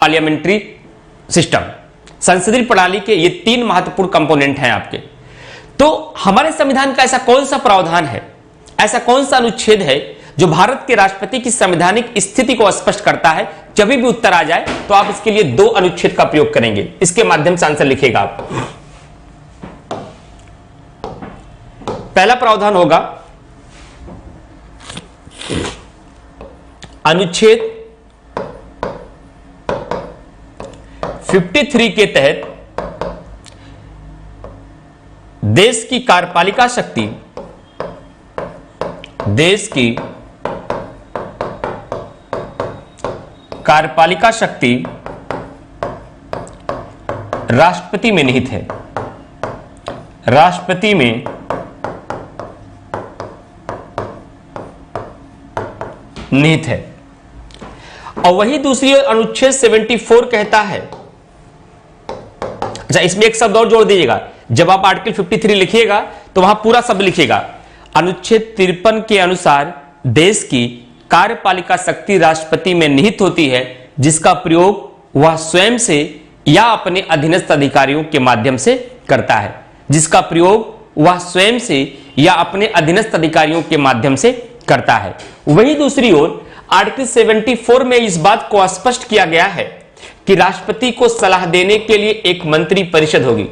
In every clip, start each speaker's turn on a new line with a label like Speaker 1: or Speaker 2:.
Speaker 1: Parliamentary system, संसदीय प्रणाली के ये तीन महत्वपूर्ण कंपोनेंट हैं आपके। तो हमारे संविधान का ऐसा कौन सा प्रावधान है, ऐसा कौन सा अनुच्छेद है जो भारत के राष्ट्रपति की संवैधानिक स्थिति को स्पष्ट करता है? जब भी उत्तर आ जाए तो आप इसके लिए दो अनुच्छेद का प्रयोग करेंगे, इसके माध्यम से आंसर लिखिएगा आप। पहला प्रावधान होगा अनुच्छेद 53 के तहत देश की कार्यपालिका शक्ति, देश की कार्यपालिका शक्ति राष्ट्रपति में निहित है, राष्ट्रपति में निहित है। और वही दूसरी अनुच्छेद 74 कहता है, अच्छा इसमें एक शब्द और जोड़ दीजिएगा, जब आप आर्टिकल 53 लिखिएगा तो वहां पूरा शब्द लिखिएगा। अनुच्छेद 53 के अनुसार देश की कार्यपालिका शक्ति राष्ट्रपति में निहित होती है, जिसका प्रयोग वह स्वयं से या अपने अधीनस्थ अधिकारियों के माध्यम से करता है, जिसका प्रयोग वह स्वयं से या अपने अधीनस्थ अधिकारियों के माध्यम से करता है। वही दूसरी ओर आर्टिकल 74 में इस बात को स्पष्ट किया गया है कि राष्ट्रपति को सलाह देने के लिए एक मंत्री परिषद होगी,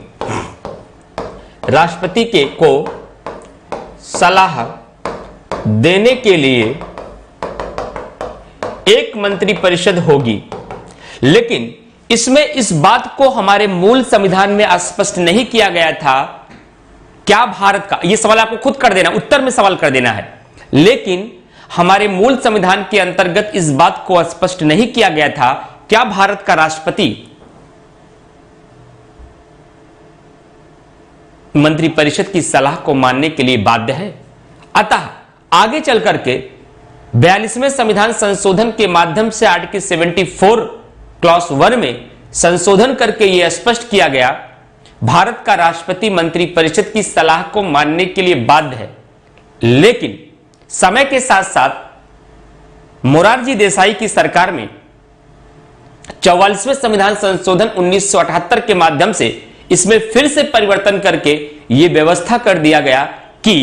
Speaker 1: राष्ट्रपति के को सलाह देने के लिए एक मंत्री परिषद होगी। लेकिन इसमें इस बात को हमारे मूल संविधान में स्पष्ट नहीं किया गया था, क्या भारत का, यह सवाल आपको खुद कर देना, उत्तर में सवाल कर देना है, लेकिन हमारे मूल संविधान के अंतर्गत इस बात को स्पष्ट नहीं किया गया था, क्या भारत का राष्ट्रपति मंत्रिपरिषद की सलाह को मानने के लिए बाध्य है। अतः आगे चल करके 42वें संविधान संशोधन के माध्यम से आर्टिकल 74 क्लॉज 1 में संशोधन करके यह स्पष्ट किया गया, भारत का राष्ट्रपति मंत्रिपरिषद की सलाह को मानने के लिए बाध्य है। लेकिन समय के साथ साथ मोरारजी देसाई की सरकार में 44वें संविधान संशोधन 1978 के माध्यम से इसमें फिर से परिवर्तन करके यह व्यवस्था कर दिया गया कि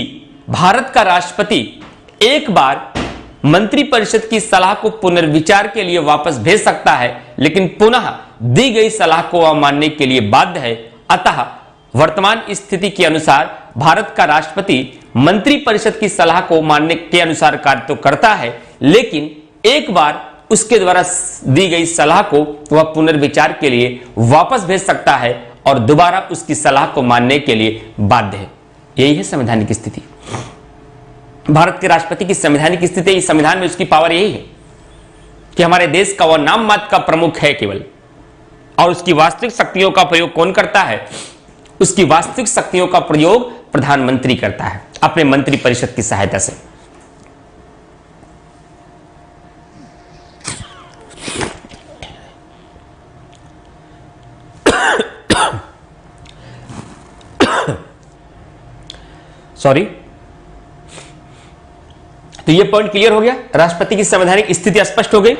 Speaker 1: भारत का राष्ट्रपति एक बार मंत्रिपरिषद की सलाह को पुनर्विचार के लिए वापस भेज सकता है, लेकिन पुनः दी गई सलाह को अमानने के लिए बाध्य है। अतः वर्तमान स्थिति के अनुसार भारत का राष्ट्रपति मंत्रिपरिषद की सलाह को मानने के अनुसार कार्य तो करता है, लेकिन एक बार उसके द्वारा दी गई सलाह को वह पुनर्विचार के लिए वापस भेज सकता है और दोबारा उसकी सलाह को मानने के लिए बाध्य है। यही है संवैधानिक स्थिति, भारत के राष्ट्रपति की संवैधानिक स्थिति। इस संविधान में उसकी पावर यही है कि हमारे देश का वह नाम मात्र का प्रमुख है केवल, और उसकी वास्तविक शक्तियों का प्रयोग कौन करता है? उसकी वास्तविक शक्तियों का प्रयोग प्रधानमंत्री करता है अपने मंत्रिपरिषद की सहायता से। सॉरी, तो यह पॉइंट क्लियर हो गया, राष्ट्रपति की संवैधानिक स्थिति स्पष्ट हो गई।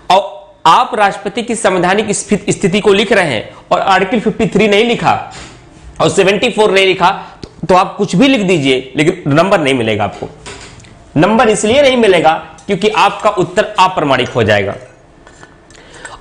Speaker 1: और आप राष्ट्रपति की संवैधानिक स्थिति को लिख रहे हैं और आर्टिकल 53 नहीं लिखा और 74 नहीं लिखा, तो आप कुछ भी लिख दीजिए, लेकिन नंबर नहीं मिलेगा आपको। नंबर इसलिए नहीं मिलेगा क्योंकि आपका उत्तर अप्रमाणिक हो जाएगा।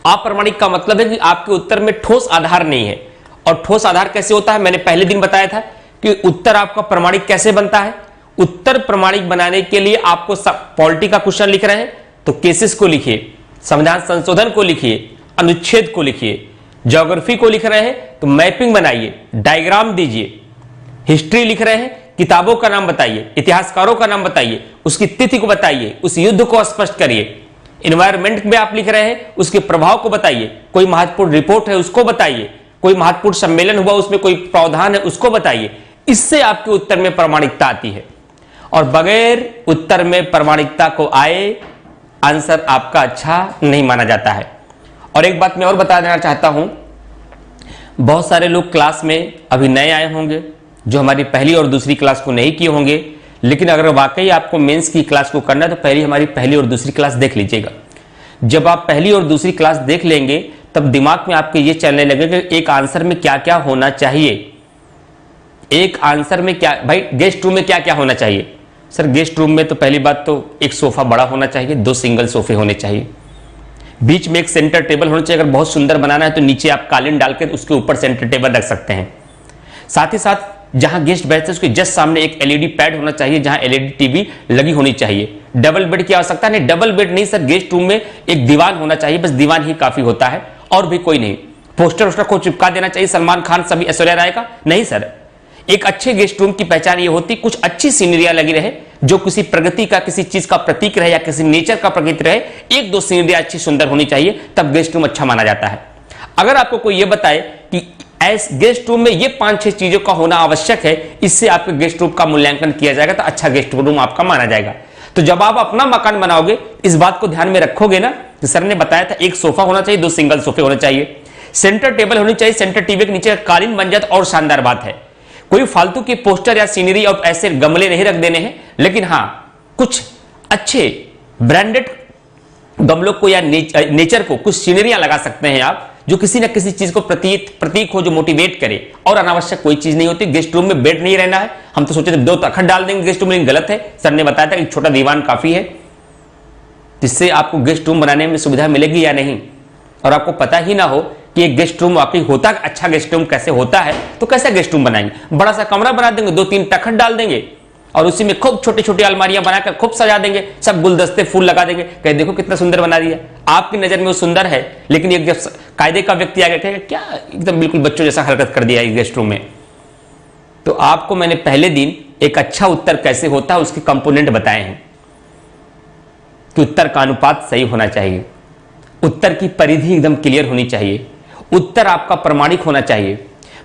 Speaker 1: अप्रमाणिक का मतलब है कि आपके उत्तर में ठोस आधार नहीं है। और ठोस आधार कैसे होता है, मैंने पहले दिन बताया था कि उत्तर आपका प्रमाणिक कैसे बनता है। उत्तर प्रमाणिक बनाने के लिए आपको पॉलिटी का क्वेश्चन लिख रहे हैं तो केसेस को लिखिए, संविधान संशोधन को लिखिए, अनुच्छेद को लिखिए, ज्योग्राफी को लिख रहे हैं तो मैपिंग बनाइए, डायग्राम दीजिए, हिस्ट्री लिख रहे हैं किताबों का नाम बताइए, इतिहासकारों का नाम बताइए, उसकी तिथि को बताइए, उस युद्ध को स्पष्ट करिए। एनवायरमेंट में आप लिख रहे हैं उसके प्रभाव को बताइए, कोई महत्वपूर्ण रिपोर्ट है उसको बताइए, कोई महत्वपूर्ण सम्मेलन हुआ उसमें कोई प्रावधान है उसको बताइए। इससे आपके उत्तर में प्रामाणिकता आती है, और बगैर उत्तर में प्रामाणिकता को आए आंसर आपका अच्छा नहीं माना जाता है। और एक बात मैं और बता देना चाहता हूं, बहुत सारे लोग क्लास में अभी नए आए होंगे जो हमारी पहली और दूसरी क्लास को नहीं किए होंगे, लेकिन अगर वाकई आपको मेंस की क्लास को करना है तो पहली हमारी पहली और दूसरी क्लास देख लीजिएगा। जब आप पहली और दूसरी क्लास देख लेंगे तब दिमाग में आपके ये चलने लगेगा कि एक आंसर में क्या क्या होना चाहिए। एक आंसर में क्या भाई, गेस्ट रूम में क्या क्या होना चाहिए। सर गेस्ट रूम में तो पहली बात तो एक सोफा बड़ा होना चाहिए, 2 सिंगल सोफे होने चाहिए, बीच में एक सेंटर टेबल होना चाहिए। अगर बहुत सुंदर बनाना है तो नीचे आप कालीन डालकर उसके ऊपर सेंटर टेबल रख सकते हैं। साथ ही साथ जहां गेस्ट बैठते हैं उसके जस्ट सामने एक एलईडी पैड होना चाहिए, जहां एलईडी टीवी लगी होनी चाहिए। डबल बेड की आवश्यकता नहीं, डबल बेड नहीं सर, गेस्ट रूम में एक दीवान होना चाहिए, बस दीवान ही काफी होता है और भी कोई नहीं। पोस्टर वोस्टर को चिपका देना चाहिए सलमान खान सभी ऐश्वर्या राय का, नहीं सर। एक अच्छे गेस्ट रूम की पहचान ये होती कुछ अच्छी सीनरियां लगी रहे, जो किसी प्रगति का, किसी चीज का प्रतीक रहे या किसी नेचर का प्रतीक रहे। 1-2 सीनरियां अच्छी सुंदर होनी चाहिए, तब गेस्ट रूम अच्छा माना जाता है। अगर आपको कोई ये बताए कि गेस्ट रूम में ये 5-6 चीजों का होना आवश्यक है, इससे आपके गेस्ट रूम का मूल्यांकन किया जाएगा तो अच्छा गेस्ट रूम आपका माना जाएगा। तो जब आप अपना मकान बनाओगे इस बात को ध्यान में रखोगे ना, तो सर ने बताया था एक सोफा होना चाहिए, 2 सिंगल सोफे होने चाहिए, सेंटर टेबल होनी चाहिए, सेंटर टीवी के नीचे कालीन बन जाए तो और शानदार बात है। कोई फालतू के पोस्टर या सीनरी और ऐसे गमले नहीं रख देने हैं, लेकिन हां कुछ अच्छे ब्रांडेड गमलों को या नेचर को कुछ सीनरियां लगा सकते हैं आप, जो किसी न किसी चीज को प्रतीक हो, जो मोटिवेट करे। और अनावश्यक कोई चीज नहीं होती। गेस्ट रूम में बेड नहीं रहना है, हम तो सोचे थे 2 तखत डाल देंगे गेस्ट रूम में, गलत है। सर ने बताया था कि छोटा दीवान काफी है, जिससे आपको गेस्ट रूम बनाने में सुविधा मिलेगी या नहीं, और आपको पता ही ना हो कि एक गेस्ट रूम वाकई होता, अच्छा गेस्ट रूम कैसे होता है, तो कैसे गेस्ट रूम बनाएंगे। बड़ा सा कमरा बना देंगे, 2-3 तखत डाल देंगे और उसी में खूब छोटी छोटी अलमारियां बनाकर खूब सजा देंगे, सब गुलदस्ते फूल लगा देंगे, कहे देखो कितना सुंदर बना दिया। आपकी नजर में वो सुंदर है, लेकिन एक जब कायदे का व्यक्ति आ गया कहेगा क्या एकदम बिल्कुल बच्चों जैसा हरकत कर दिया गेस्ट रूम में। तो आपको मैंने पहले दिन एक अच्छा उत्तर कैसे होता है उसके कंपोनेंट बताए हैं कि उत्तर का अनुपात सही होना चाहिए, उत्तर की परिधि एकदम क्लियर होनी चाहिए, उत्तर आपका प्रमाणिक होना चाहिए,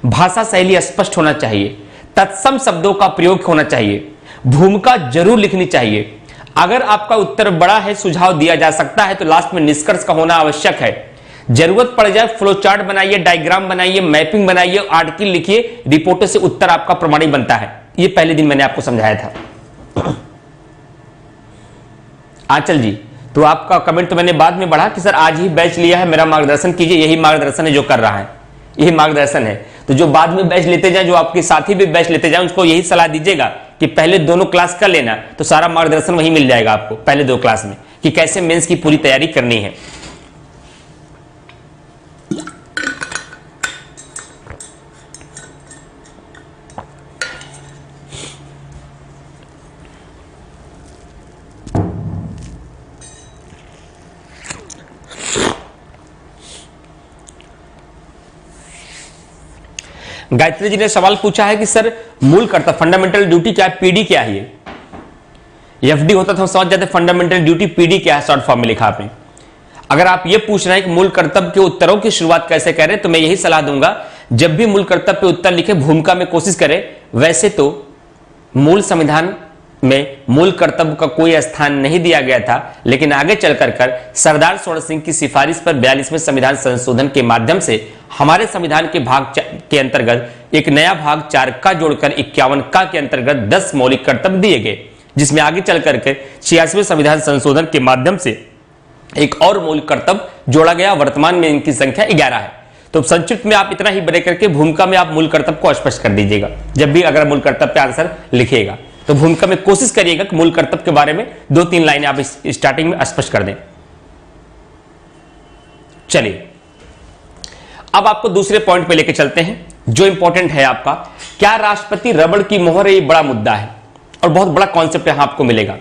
Speaker 1: भाषा शैली स्पष्ट होना चाहिए, तत्सम शब्दों का प्रयोग होना चाहिए, भूमिका जरूर लिखनी चाहिए। अगर आपका उत्तर बड़ा है, सुझाव दिया जा सकता है, तो लास्ट में निष्कर्ष का होना आवश्यक है। जरूरत पड़ जाए फ्लो चार्ट बनाइए, डायग्राम बनाइए, मैपिंग बनाइए, आर्टिकल लिखिए, रिपोर्टों से उत्तर आपका प्रमाणिक बनता है। ये पहले दिन मैंने आपको समझाया था। आंचल जी, तो आपका कमेंट तो मैंने बाद में बढ़ा कि सर आज ही बैच लिया है, मेरा मार्गदर्शन कीजिए। यही मार्गदर्शन है जो कर रहा है, यही मार्गदर्शन है। तो जो बाद में बैच लेते जाए, जो आपके साथी भी बैच लेते जाए, उसको यही सलाह दीजिएगा कि पहले दोनों क्लास कर लेना, तो सारा मार्गदर्शन वही मिल जाएगा आपको पहले 2 क्लास में कि कैसे मेंस की पूरी तैयारी करनी है। गायत्री जी ने सवाल पूछा है कि सर मूल कर्तव्य फंडामेंटल ड्यूटी क्या है, पीडी क्या है। एफडी होता था समझ जाते, फंडामेंटल ड्यूटी पीडी क्या है, शॉर्ट फॉर्म में लिखा आपने। अगर आप ये पूछ रहे हैं कि मूल कर्तव्य के उत्तरों की शुरुआत कैसे करें, तो मैं यही सलाह दूंगा, जब भी मूल कर्तव्य पे उत्तर लिखे भूमिका में कोशिश करें। वैसे तो मूल संविधान में मूल कर्तव्य का कोई स्थान नहीं दिया गया था, लेकिन आगे चलकर सरदार स्वर्ण सिंह की सिफारिश पर 42वें संविधान संशोधन के माध्यम से हमारे संविधान के भाग के अंतर्गत एक नया भाग 4 का जोड़कर 51 का के अंतर्गत 10 मौलिक कर्तव्य दिए गए, जिसमें आगे चलकर 86वें संविधान संशोधन के माध्यम से एक और मौलिक कर्तव्य जोड़ा गया। वर्तमान में इनकी संख्या 11 है। तो संक्षिप्त में आप इतना ही बड़े करके भूमिका में आप मूल कर्तव्य को स्पष्ट कर दीजिएगा। जब भी अगर मूल कर्तव्य पे आंसर लिखिएगा तो भूमिका में कोशिश करिएगा कि मूल कर्तव्य के बारे में 2-3 लाइनें आप स्टार्टिंग में स्पष्ट कर दें। चलिए अब आपको दूसरे पॉइंट पे लेके चलते हैं, जो इंपॉर्टेंट है आपका, क्या राष्ट्रपति रबड़ की मोहर है। ये बड़ा मुद्दा है और बहुत बड़ा कॉन्सेप्ट यहां आपको मिलेगा।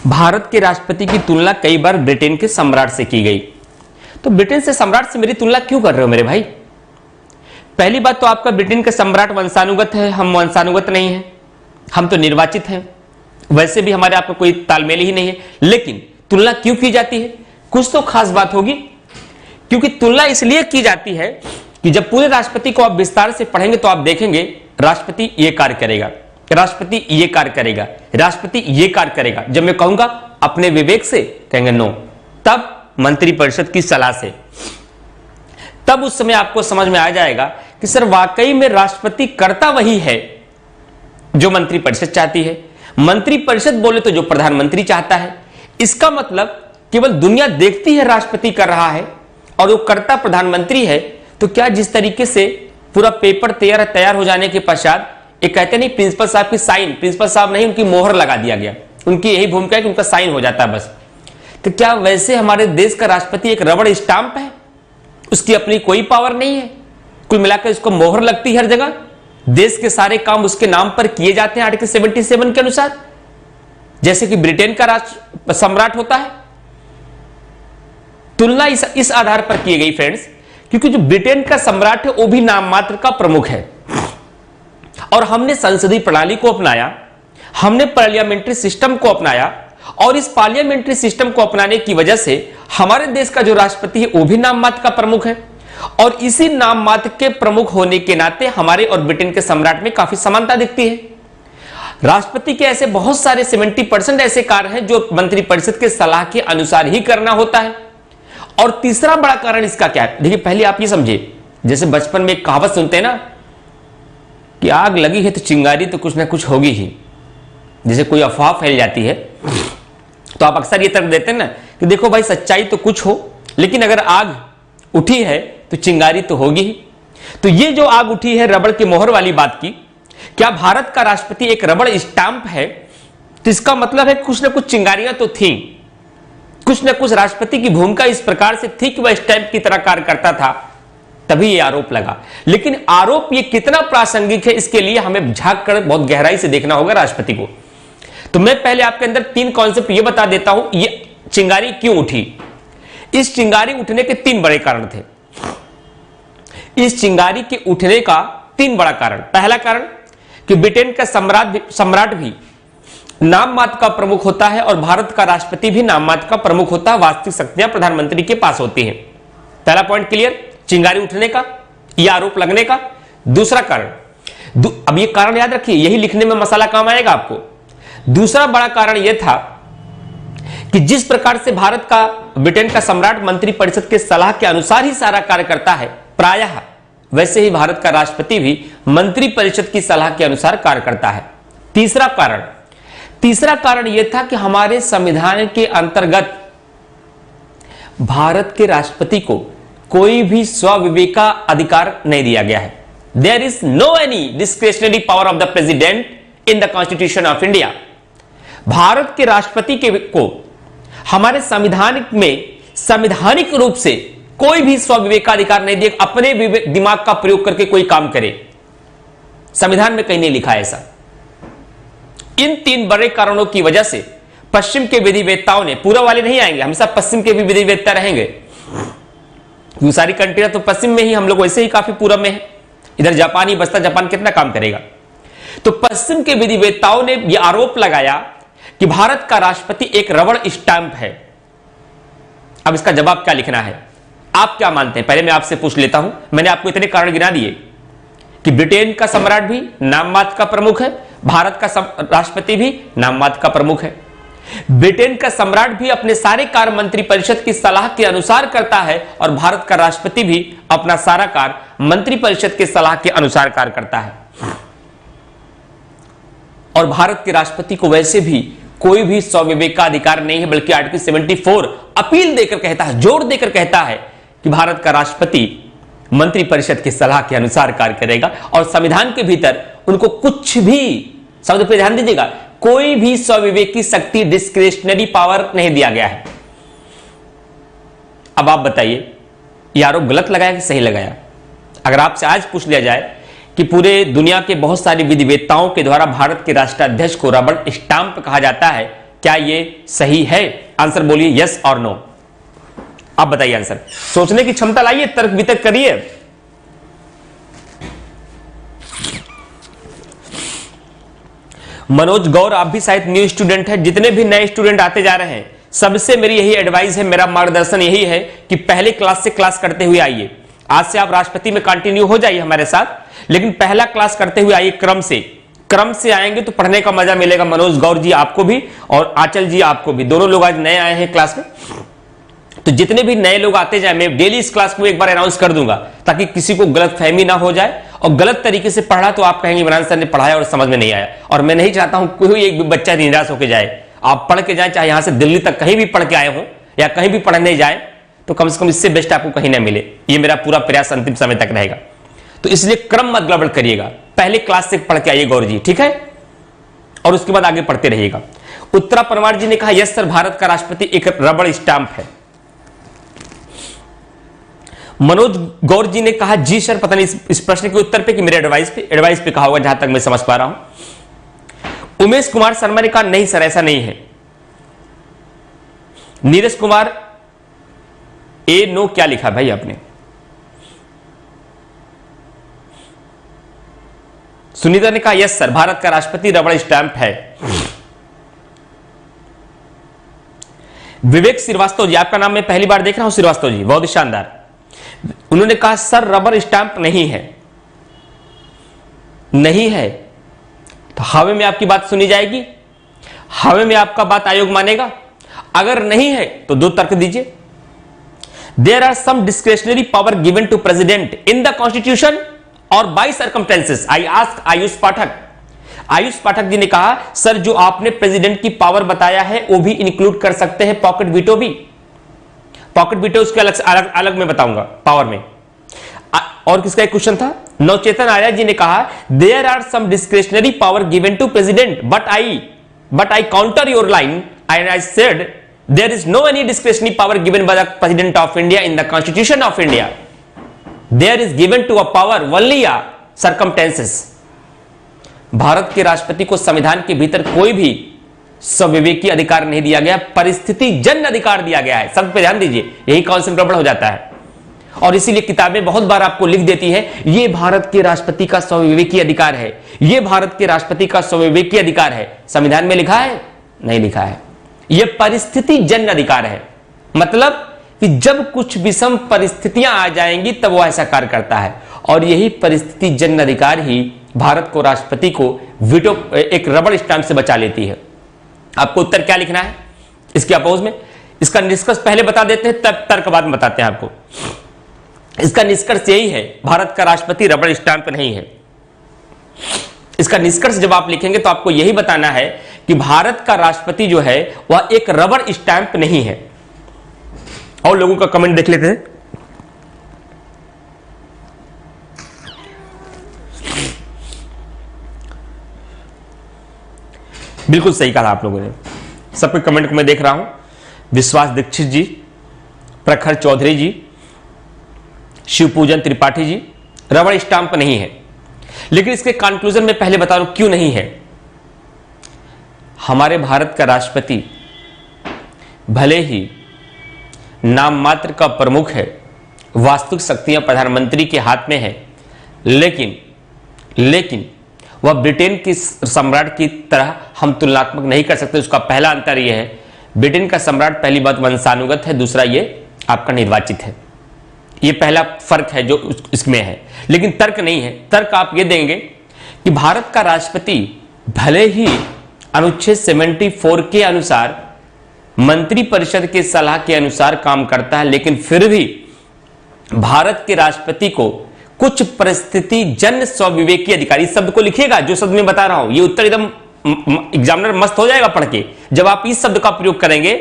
Speaker 1: भारत के राष्ट्रपति की तुलना कई बार ब्रिटेन के सम्राट से की गई। तो ब्रिटेन से सम्राट से मेरी तुलना क्यों कर रहे हो मेरे भाई। पहली बात तो आपका ब्रिटेन का सम्राट वंशानुगत है, हम वंशानुगत नहीं है, हम तो निर्वाचित हैं। वैसे भी हमारे आपका कोई तालमेल ही नहीं है, लेकिन तुलना क्यों की जाती है, कुछ तो खास बात होगी। क्योंकि तुलना इसलिए की जाती है कि जब पूरे राष्ट्रपति को आप विस्तार से पढ़ेंगे तो आप देखेंगे राष्ट्रपति ये कार्य करेगा, राष्ट्रपति ये कार्य करेगा, राष्ट्रपति ये कार्य करेगा। जब मैं कहूंगा अपने विवेक से, कहेंगे नो, तब मंत्रिपरिषद की सलाह से, तब उस समय आपको समझ में आ जाएगा कि सर वाकई में राष्ट्रपति करता वही है जो मंत्रिपरिषद चाहती है। मंत्रिपरिषद बोले तो जो प्रधानमंत्री चाहता है। इसका मतलब केवल दुनिया देखती है राष्ट्रपति कर रहा है और वो करता प्रधानमंत्री है, तो क्या जिस तरीके से पूरा पेपर तैयार हो जाने के पश्चात एक कहते नहीं प्रिंसिपल साहब की साइन, प्रिंसिपल साहब नहीं उनकी मोहर लगा दिया गया, उनकी यही भूमिका है कि उनका साइन हो जाता है बस। तो क्या वैसे हमारे देश का राष्ट्रपति एक रबड़ स्टाम्प है, उसकी अपनी कोई पावर नहीं है, कुल मिलाकर उसको मोहर लगती है हर जगह, देश के सारे काम उसके नाम पर किए जाते हैं आर्टिकल 77 के अनुसार, जैसे कि ब्रिटेन का राष्ट्र सम्राट होता है। तुलना इस आधार पर की गई फ्रेंड्स, क्योंकि जो ब्रिटेन का सम्राट है वो भी नाम मात्र का प्रमुख है, और हमने संसदीय प्रणाली को अपनाया, हमने पार्लियामेंट्री सिस्टम को अपनाया, और इस पार्लियामेंट्री सिस्टम को अपनाने की वजह से हमारे देश का जो राष्ट्रपति है वो भी नाम मात्र का प्रमुख है, और इसी नाम मात्र के प्रमुख होने के नाते हमारे और ब्रिटेन के सम्राट में काफी समानता दिखती है। राष्ट्रपति के ऐसे बहुत सारे 70% ऐसे कार्य हैं जो मंत्रिपरिषद के सलाह के अनुसार ही करना होता है। और तीसरा बड़ा कारण इसका क्या है, देखिए पहले आप ये समझिए, जैसे बचपन में एक कहावत सुनते हैं ना कि आग लगी है तो चिंगारी तो कुछ ना कुछ होगी ही, जैसे कोई अफवाह फैल जाती है तो आप अक्सर ये तर्क देते हैं ना कि देखो भाई सच्चाई तो कुछ हो, लेकिन अगर आग उठी है तो चिंगारी तो होगी ही। तो ये जो आग उठी है रबड़ की मोहर वाली बात की, क्या भारत का राष्ट्रपति एक रबड़ स्टाम्प है, तो इसका मतलब है कुछ ना कुछ चिंगारियां तो थी, कुछ ना कुछ राष्ट्रपति की भूमिका इस प्रकार से थी कि वह स्टैंप की तरह कार्य करता था, तभी ये आरोप लगा। लेकिन आरोप ये कितना प्रासंगिक है इसके लिए हमें झांक कर बहुत गहराई से देखना होगा राष्ट्रपति को। तो मैं पहले आपके अंदर 3 कॉन्सेप्ट ये बता देता हूं, ये चिंगारी क्यों उठी। इस चिंगारी उठने के 3 बड़े कारण थे। इस चिंगारी के उठने का 3 बड़ा कारण, पहला कारण कि ब्रिटेन का सम्राट भी नाम मात्र का प्रमुख होता है और भारत का राष्ट्रपति भी नाम मात्र का प्रमुख होता है, वास्तविक शक्तियां प्रधानमंत्री के पास होती हैं। पहला पॉइंट क्लियर, चिंगारी उठने का, यह आरोप लगने का। दूसरा कारण, अब यह कारण याद रखिए, यही लिखने में मसाला काम आएगा आपको। दूसरा बड़ा कारण यह था कि जिस प्रकार से भारत का ब्रिटेन का सम्राट मंत्रिपरिषद के सलाह के अनुसार ही सारा कार्य करता है प्रायः, वैसे ही भारत का राष्ट्रपति भी मंत्रिपरिषद की सलाह के अनुसार कार्य करता है। तीसरा कारण यह था कि हमारे संविधान के अंतर्गत भारत के राष्ट्रपति को कोई भी स्वविवेका अधिकार नहीं दिया गया है। There is no any discretionary power of the president in the constitution of India. भारत के राष्ट्रपति को हमारे संविधान में संवैधानिक रूप से कोई भी स्वविवेकाधिकार नहीं दिया, अपने दिमाग का प्रयोग करके कोई काम करे, संविधान में कहीं नहीं लिखा है ऐसा। इन 3 बड़े कारणों की वजह से पश्चिम के विधिवेत्ताओं ने, पूर्व वाले नहीं आएंगे, हमेशा पश्चिम के भी विधिवेत्ता रहेंगे, ये सारी कंट्रियां तो पश्चिम में ही, हम लोग वैसे ही काफी पूर्व में है, इधर जापान ही बचता, जापान कितना काम करेगा। तो पश्चिम के विधिवेत्ताओं ने यह आरोप लगाया कि भारत का राष्ट्रपति एक रबड़ स्टैंप है। अब इसका जवाब क्या लिखना है, आप क्या मानते हैं? पहले मैं आपसे पूछ लेता हूं, मैंने आपको इतने कारण गिना दिए कि ब्रिटेन का सम्राट भी नाम मात्र का प्रमुख है, भारत का राष्ट्रपति भी नाम मात्र का प्रमुख है। ब्रिटेन का सम्राट भी अपने सारे कार्य मंत्रिपरिषद की सलाह के अनुसार करता है और भारत का राष्ट्रपति भी अपना सारा कार्य मंत्रिपरिषद के सलाह के अनुसार कार्य करता है। और भारत के राष्ट्रपति को वैसे भी कोई भी स्वविवेकाधिकार नहीं है, बल्कि आर्टिकल 74 अपील देकर कहता है, जोर देकर कहता है कि भारत का राष्ट्रपति मंत्रिपरिषद की सलाह के अनुसार कार्य करेगा और संविधान के भीतर उनको कुछ भी, शब्द पे ध्यान दीजिएगा, कोई भी स्वविवेकी शक्ति, डिस्क्रिशनरी पावर नहीं दिया गया है। अब आप बताइए यह आरोप गलत लगाया कि सही लगाया? अगर आपसे आज पूछ लिया जाए कि पूरे दुनिया के बहुत सारे विधिवेत्ताओं के द्वारा भारत के राष्ट्राध्यक्ष को रबड़ स्टाम्प कहा जाता है, क्या यह सही है? आंसर बोलिए यस और नो। आप बताइए आंसर, सोचने की क्षमता लाइए, तर्क वितर्क करिए। मनोज गौर, आप भी शायद न्यू स्टूडेंट है, जितने भी नए स्टूडेंट आते जा रहे हैं सबसे मेरी यही एडवाइस है, मेरा मार्गदर्शन यही है कि पहले क्लास से क्लास करते हुए आइए। आज से आप राष्ट्रपति में कंटिन्यू हो जाइए हमारे साथ, लेकिन पहला क्लास करते हुए आइए, क्रम से आएंगे तो पढ़ने का मजा मिलेगा। मनोज गौर जी आपको भी और आंचल जी आपको भी, दोनों लोग आज नए आए हैं क्लास में। तो जितने भी नए लोग आते जाए, मैं डेली इस क्लास को एक बार अनाउंस कर दूंगा ताकि किसी को गलत फहमी ना हो जाए, और गलत तरीके से पढ़ा तो आप कहेंगे इमरान सर ने पढ़ाया और समझ में नहीं आया। और मैं नहीं चाहता हूं कोई एक भी बच्चा निराश होकर जाए आप पढ़ के जाए, चाहे यहां से दिल्ली तक कहीं भी पढ़ के आए हो या कहीं भी पढ़ने जाए, तो कम से कम इससे बेस्ट आपको कहीं ना मिले। ये मेरा पूरा प्रयास अंतिम समय तक रहेगा। तो इसलिए क्रम मत गड़बड़ करिएगा, पहले क्लास से पढ़ के आइए गौर जी, ठीक है, और उसके बाद आगे पढ़ते रहिएगा। उत्तरा परमार जी ने कहा यस सर, भारत का राष्ट्रपति एक रबड़ स्टाम्प है। मनोज गौर जी ने कहा जी सर, पता नहीं इस प्रश्न के उत्तर पे कि मेरे एडवाइस पे कहा होगा, जहां तक मैं समझ पा रहा हूं। उमेश कुमार शर्मा ने कहा नहीं सर, ऐसा नहीं है। नीरज कुमार ए नो क्या लिखा भाई आपने? सुनीता ने कहा यस सर, भारत का राष्ट्रपति रबड़ स्टैंप है। विवेक श्रीवास्तव जी, आपका नाम मैं पहली बार देख रहा हूं श्रीवास्तव जी, बहुत ही शानदार। उन्होंने कहा सर रबर स्टैंप नहीं है। नहीं है तो हवे में आपकी बात सुनी जाएगी, हवे में आपका बात आयोग मानेगा। अगर नहीं है तो दो तर्क दीजिए। There are some discretionary power given to president in the constitution और by circumstances. I ask Ayush Pathak. Ayush Pathak ji ने कहा सर जो आपने प्रेसिडेंट की पावर बताया है वो भी इंक्लूड कर सकते हैं पॉकेट वीटो भी। पॉकेट वीटो उसके अलग में बताऊंगा पावर में। और किसका एक क्वेश्चन था? नवचेतन आर्या जी ने कहा there are some discretionary power given to president but I counter your line and I said there is no any discretionary power given by the president of India in the constitution of India. There is given to a power only a circumstances. भारत के राष्ट्रपति को संविधान के भीतर कोई भी स्वविवेकी अधिकार नहीं दिया गया, परिस्थिति जन्य अधिकार दिया गया है। सब पे ध्यान दीजिए, यही कॉन्सेप्ट गड़बड़ हो जाता है। और इसीलिए किताबें बहुत बार आपको लिख देती है ये भारत के राष्ट्रपति का स्वविवेकी अधिकार है, ये भारत के राष्ट्रपति का स्वविवेकी अधिकार है। संविधान में लिखा है? नहीं लिखा है। यह परिस्थिति जन्य अधिकार है, मतलब कि जब कुछ विषम परिस्थितियां आ जाएंगी तब वो ऐसा कार्य करता है। और यही परिस्थिति जन्य अधिकार ही भारत को, राष्ट्रपति को वीटो एक रबड़ स्टैंप से बचा लेती है। आपको उत्तर क्या लिखना है इसके अपोज में? इसका निष्कर्ष पहले बता देते हैं, तब तर्क बाद में बताते हैं आपको। इसका निष्कर्ष यही है, भारत का राष्ट्रपति रबड़ स्टैंप नहीं है। इसका निष्कर्ष जब आप लिखेंगे तो आपको यही बताना है कि भारत का राष्ट्रपति जो है वह एक रबड़ स्टैंप नहीं है। और लोगों का कमेंट देख लेते हैं। बिल्कुल सही कहा आप लोगों ने, सबके कमेंट को मैं देख रहा हूं। विश्वास दीक्षित जी, प्रखर चौधरी जी, शिवपूजन त्रिपाठी जी, रबड़ स्टाम्प नहीं है। लेकिन इसके कंक्लूजन में पहले बता रहा हूं क्यों नहीं है। हमारे भारत का राष्ट्रपति भले ही नाम मात्र का प्रमुख है, वास्तविक शक्तियां प्रधानमंत्री के हाथ में है, लेकिन वह ब्रिटेन की सम्राट की तरह हम तुलनात्मक नहीं कर सकते। उसका पहला अंतर यह है, ब्रिटेन का सम्राट पहली बात वंशानुगत है, दूसरा ये आपका निर्वाचित है। ये पहला फर्क है जो इसमें है। लेकिन तर्क नहीं है। तर्क आप ये देंगे कि भारत का राष्ट्रपति भले ही अनुच्छेद 74 के अनुसार मंत्रिपरिषद के सलाह के अनुसार काम करता है, लेकिन फिर भी भारत के राष्ट्रपति को कुछ परिस्थिति जन्य स्वविवेकी अधिकारी, इस शब्द को लिखिएगा जो शब्द मैं बता रहा हूं, ये उत्तर एकदम एग्जामिनर मस्त हो जाएगा पढ़ के जब आप इस शब्द का प्रयोग करेंगे।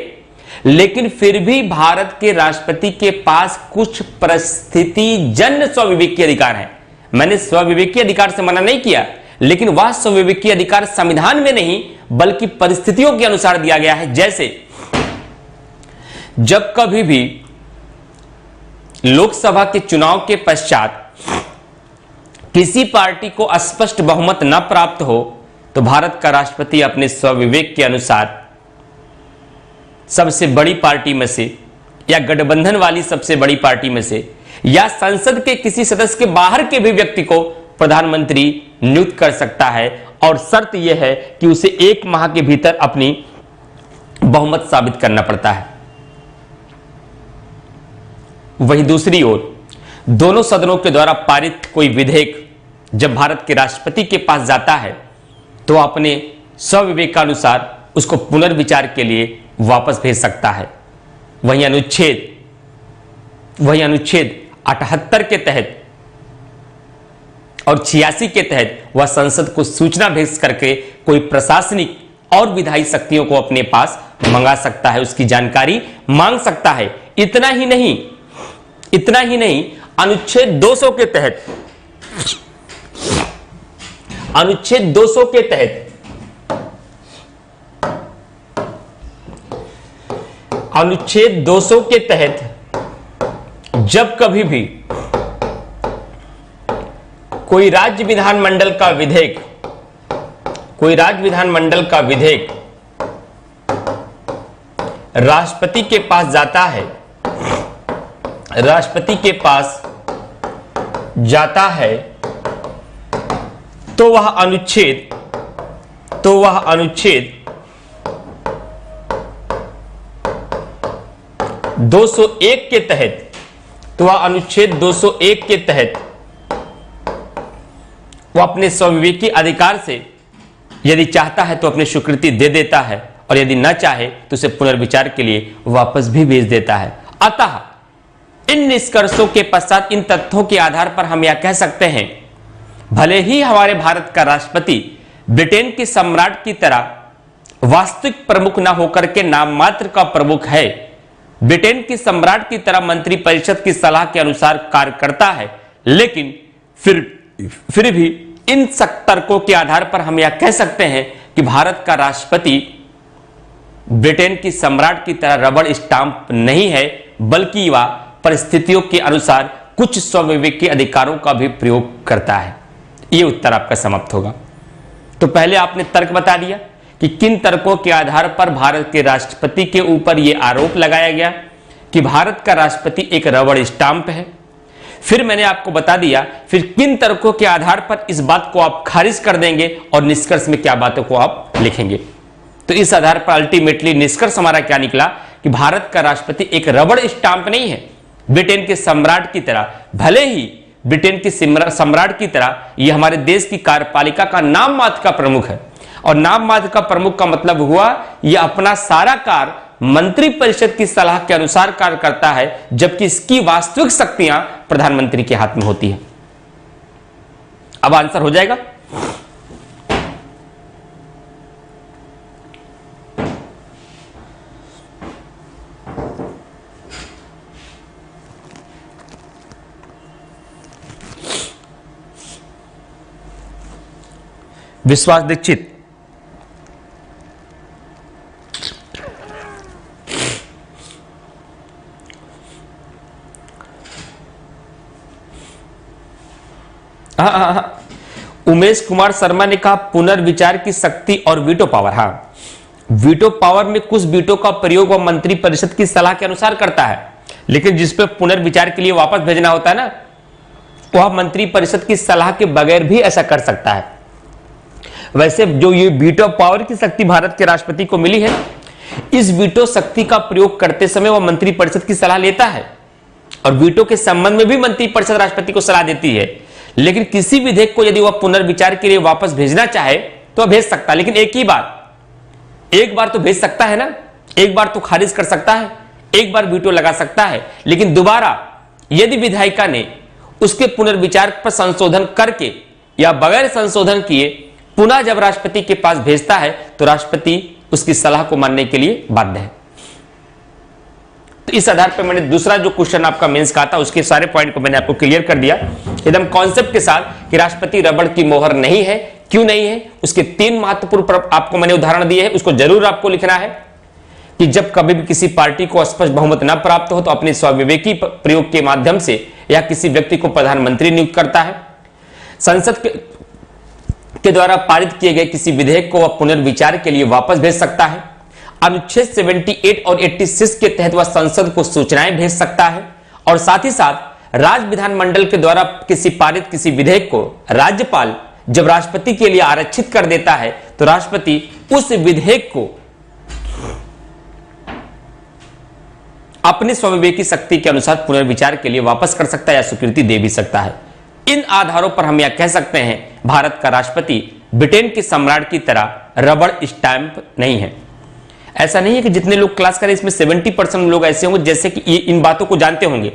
Speaker 1: लेकिन फिर भी भारत के राष्ट्रपति के पास कुछ परिस्थिति जन्य स्वविवेकी अधिकार है। मैंने स्वविवेकी अधिकार से मना नहीं किया, लेकिन वह स्वविवेकी अधिकार संविधान में नहीं बल्कि परिस्थितियों के अनुसार दिया गया है। जैसे जब कभी भी लोकसभा के चुनाव के पश्चात किसी पार्टी को स्पष्ट बहुमत न प्राप्त हो तो भारत का राष्ट्रपति अपने स्वविवेक के अनुसार सबसे बड़ी पार्टी में से या गठबंधन वाली सबसे बड़ी पार्टी में से या संसद के किसी सदस्य के बाहर के भी व्यक्ति को प्रधानमंत्री नियुक्त कर सकता है। और शर्त यह है कि उसे 1 माह के भीतर अपनी बहुमत साबित करना पड़ता है। वहीं दूसरी ओर दोनों सदनों के द्वारा पारित कोई विधेयक जब भारत के राष्ट्रपति के पास जाता है तो अपने स्वविवेकानुसार उसको पुनर्विचार के लिए वापस भेज सकता है। वहीं अनुच्छेद 78 के तहत और 86 के तहत वह संसद को सूचना भेज करके कोई प्रशासनिक और विधायी शक्तियों को अपने पास मंगा सकता है, उसकी जानकारी मांग सकता है। इतना ही नहीं, अनुच्छेद 200 के तहत जब कभी भी कोई राज्य विधानमंडल का विधेयक राष्ट्रपति के पास जाता है, तो वह अनुच्छेद 201 के तहत वो अपने स्वविवेकी अधिकार से यदि चाहता है तो अपनी स्वीकृति दे देता है, और यदि न चाहे तो उसे पुनर्विचार के लिए वापस भी भेज देता है। अतः इन निष्कर्षों के पश्चात, इन तथ्यों के आधार पर हम यह कह सकते हैं, भले ही हमारे भारत का राष्ट्रपति ब्रिटेन के सम्राट की तरह वास्तविक प्रमुख न होकर के नाम मात्र का प्रमुख है, ब्रिटेन के सम्राट की तरह मंत्रिपरिषद की सलाह के अनुसार कार्य करता है, लेकिन फिर भी इन तर्कों के आधार पर हम यह कह सकते हैं कि भारत का राष्ट्रपति ब्रिटेन की सम्राट की तरह रबड़ स्टाम्प नहीं है, बल्कि वह परिस्थितियों के अनुसार कुछ स्वविवेकी अधिकारों का भी प्रयोग करता है। यह उत्तर आपका समाप्त होगा। तो पहले आपने तर्क बता दिया कि किन तर्कों के आधार पर भारत के राष्ट्रपति के ऊपर यह आरोप लगाया गया कि भारत का राष्ट्रपति एक रबड़ स्टाम्प है। फिर मैंने आपको बता दिया फिर किन तर्कों के आधार पर इस बात को आप खारिज कर देंगे और निष्कर्ष में क्या बातों को आप लिखेंगे। तो इस आधार पर अल्टीमेटली निष्कर्ष हमारा क्या निकला कि भारत का राष्ट्रपति एक रबड़ स्टाम्प नहीं है, ब्रिटेन के सम्राट की तरह। भले ही ब्रिटेन के सम्राट की तरह यह हमारे देश की कार्यपालिका का नाम मात्र का प्रमुख है, और नाम मात्र का प्रमुख का मतलब हुआ यह अपना सारा कार्य मंत्रिपरिषद की सलाह के अनुसार कार्य करता है, जबकि इसकी वास्तविक शक्तियां प्रधानमंत्री के हाथ में होती है। अब आंसर हो जाएगा। विश्वास दीक्षित, उमेश कुमार शर्मा ने कहा पुनर्विचार की शक्ति और वीटो पावर। हाँ, वीटो पावर में कुछ वीटो का प्रयोग वह मंत्रिपरिषद की सलाह के अनुसार करता है, लेकिन जिस पे पुनर्विचार के लिए वापस भेजना होता है ना, वह मंत्रिपरिषद की सलाह के बगैर भी ऐसा कर सकता है। वैसे जो ये वीटो पावर की शक्ति भारत के राष्ट्रपति को मिली है, इस वीटो शक्ति का प्रयोग करते समय वह मंत्रिपरिषद की सलाह लेता है, और वीटो के संबंध में भी मंत्रिपरिषद राष्ट्रपति को सलाह देती है। लेकिन किसी विधेयक को यदि वह पुनर्विचार के लिए वापस भेजना चाहे तो भेज सकता है, लेकिन एक बार तो भेज सकता है ना, एक बार तो खारिज कर सकता है, एक बार वीटो लगा सकता है, लेकिन दोबारा यदि विधायिका ने उसके पुनर्विचार पर संशोधन करके या बगैर संशोधन किए पुनः जब राष्ट्रपति के पास भेजता है तो राष्ट्रपति उसकी सलाह को मानने के लिए बाध्य है। तो इस आधार पर मैंने दूसरा जो क्वेश्चन आपका मेंस का था उसके सारे पॉइंट को मैंने आपको क्लियर कर दिया एकदम कॉन्सेप्ट के साथ कि राष्ट्रपति रबड़ की मोहर नहीं है, क्यों नहीं है, उसके 3 महत्वपूर्ण आपको मैंने उदाहरण दिए हैं। उसको जरूर आपको लिखना है कि जब कभी भी किसी पार्टी को स्पष्ट बहुमत न प्राप्त हो तो अपने स्वविवेकी प्रयोग के माध्यम से या किसी व्यक्ति को प्रधानमंत्री नियुक्त करता है, संसद के द्वारा पारित किए गए किसी विधेयक को वह पुनर्विचार के लिए वापस भेज सकता है, अनुच्छेद 78 और 86 के तहत वह संसद को सूचनाएं भेज सकता है, और साथ ही साथ राज्य विधानमंडल के द्वारा पारित किसी विधेयक को राज्यपाल जब राष्ट्रपति के लिए आरक्षित कर देता है तो राष्ट्रपति उस विधेयक को अपनी स्वविवेकी शक्ति के अनुसार पुनर्विचार के लिए वापस कर सकता है या स्वीकृति दे भी सकता है। इन आधारों पर हम यह कह सकते हैं भारत का राष्ट्रपति ब्रिटेन के सम्राट की तरह रबड़ स्टैंप नहीं है। ऐसा नहीं है कि जितने लोग क्लास करें इसमें 70% लोग ऐसे होंगे जैसे कि ये इन बातों को जानते होंगे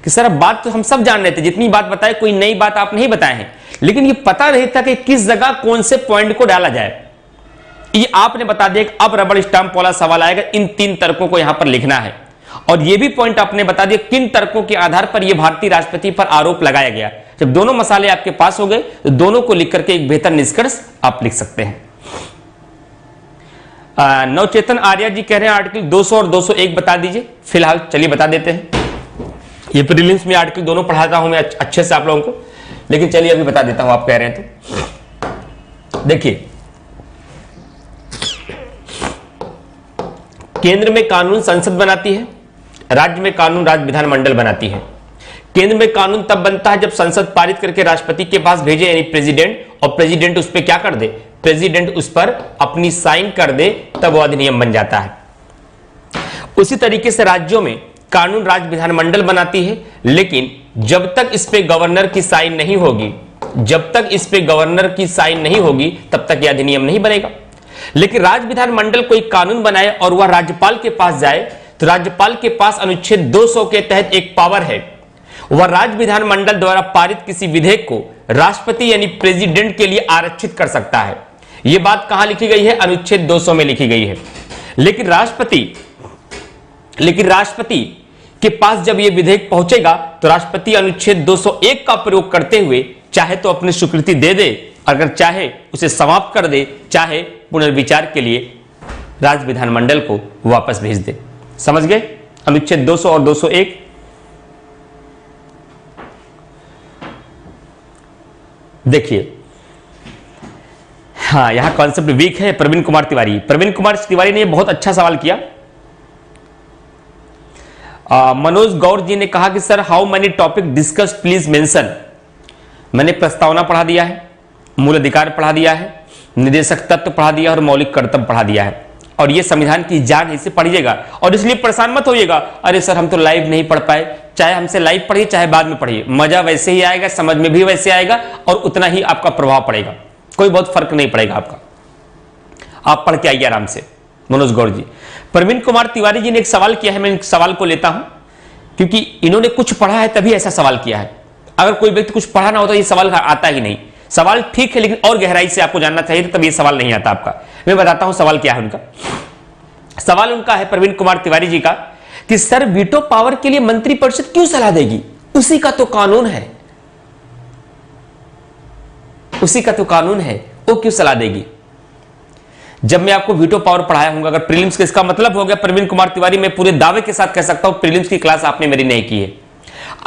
Speaker 1: कि सर बात तो हम सब जान रहे थे, जितनी बात बताए कोई नई बात आप नहीं बताए हैं, लेकिन ये पता नहीं था कि किस जगह कौन से पॉइंट को डाला जाए। ये आपने बता दिया कि अब रबड़ स्टाम्प वाला सवाल आएगा, इन 3 तर्कों को यहां पर लिखना है। और यह भी पॉइंट आपने बता दिया किन तर्कों के आधार पर यह भारतीय राष्ट्रपति पर आरोप लगाया गया। जब दोनों मसाले आपके पास हो गए तो दोनों को लिख करके एक बेहतर निष्कर्ष आप लिख सकते हैं। नवचेतन आर्या जी कह रहे हैं आर्टिकल 200 और 201 बता दीजिए। फिलहाल चलिए बता देते हैं। ये प्रीलिम्स में आर्टिकल दोनों पढ़ाता हूं मैं अच्छे से आप लोगों को, लेकिन चलिए अभी बता देता हूं, आप कह रहे हैं तो देखिए, केंद्र में कानून संसद बनाती है, राज्य में कानून राज्य विधानमंडल बनाती है। केंद्र में कानून तब बनता है जब संसद पारित करके राष्ट्रपति के पास भेजे, यानी प्रेसिडेंट, और प्रेसिडेंट उस पर क्या कर दे, प्रेसिडेंट उस पर अपनी साइन कर दे, तब वो अधिनियम बन जाता है। उसी तरीके से राज्यों में कानून राज्य विधानमंडल बनाती है, लेकिन जब तक इस पे गवर्नर की साइन नहीं होगी, जब तक इस पे गवर्नर की साइन नहीं होगी तब तक यह अधिनियम नहीं बनेगा। लेकिन राज्य विधानमंडल कोई कानून बनाए और वह राज्यपाल के पास जाए तो राज्यपाल के पास अनुच्छेद 200 के तहत एक पावर है, वह राज्य विधानमंडल द्वारा पारित किसी विधेयक को राष्ट्रपति यानी प्रेसिडेंट के लिए आरक्षित कर सकता है। यह बात कहां लिखी गई है, अनुच्छेद 200 में लिखी गई है। लेकिन राष्ट्रपति के पास जब यह विधेयक पहुंचेगा तो राष्ट्रपति अनुच्छेद 201 का प्रयोग करते हुए चाहे तो अपनी स्वीकृति दे दे, अगर चाहे उसे समाप्त कर दे, चाहे पुनर्विचार के लिए राज्य विधानमंडल को वापस भेज दे। समझ गए अनुच्छेद 200 और 201। देखिए, हाँ, यहां कॉन्सेप्ट वीक है। प्रवीण कुमार तिवारी ने बहुत अच्छा सवाल किया। मनोज गौर जी ने कहा कि sir how many topic discuss please mention. मैंने प्रस्तावना पढ़ा दिया है, मूल अधिकार पढ़ा दिया है, निदेशक तत्व पढ़ा दिया और मौलिक कर्तव्य पढ़ा दिया है। और ये संविधान की जान इसे पढ़िएगा, और इसलिए परेशान मत होइएगा, अरे सर हम तो लाइव नहीं पढ़ पाए। चाहे हमसे लाइव पढ़िए चाहे बाद में पढ़िए, मजा वैसे ही आएगा, समझ में भी वैसे आएगा, और उतना ही आपका प्रभाव पड़ेगा, कोई बहुत फर्क नहीं पड़ेगा आपका। आप पढ़ के आइए आराम से। मनोज गौर जी, प्रवीण कुमार तिवारी जी ने एक सवाल किया है, मैं सवाल को लेता हूं क्योंकि इन्होंने कुछ पढ़ा है तभी ऐसा सवाल किया है। अगर कोई व्यक्ति कुछ पढ़ा ना होता तो ये सवाल आता ही नहीं। सवाल ठीक है लेकिन और गहराई से आपको जानना चाहिए तब ये सवाल नहीं आता आपका। मैं बताता हूं सवाल क्या है उनका। सवाल उनका है प्रवीण कुमार तिवारी जी का कि सर वीटो पावर के लिए मंत्रिपरिषद क्यों सलाह देगी, उसी का तो कानून है, उसी का तो कानून है, वो क्यों सलाह देगी। जब मैं आपको वीटो पावर पढ़ाया हूं, अगर प्रीलिम्स का इसका मतलब हो गया प्रवीण कुमार तिवारी, मैं पूरे दावे के साथ कह सकता हूं प्रीलिम्स की क्लास आपने मेरी नहीं की है।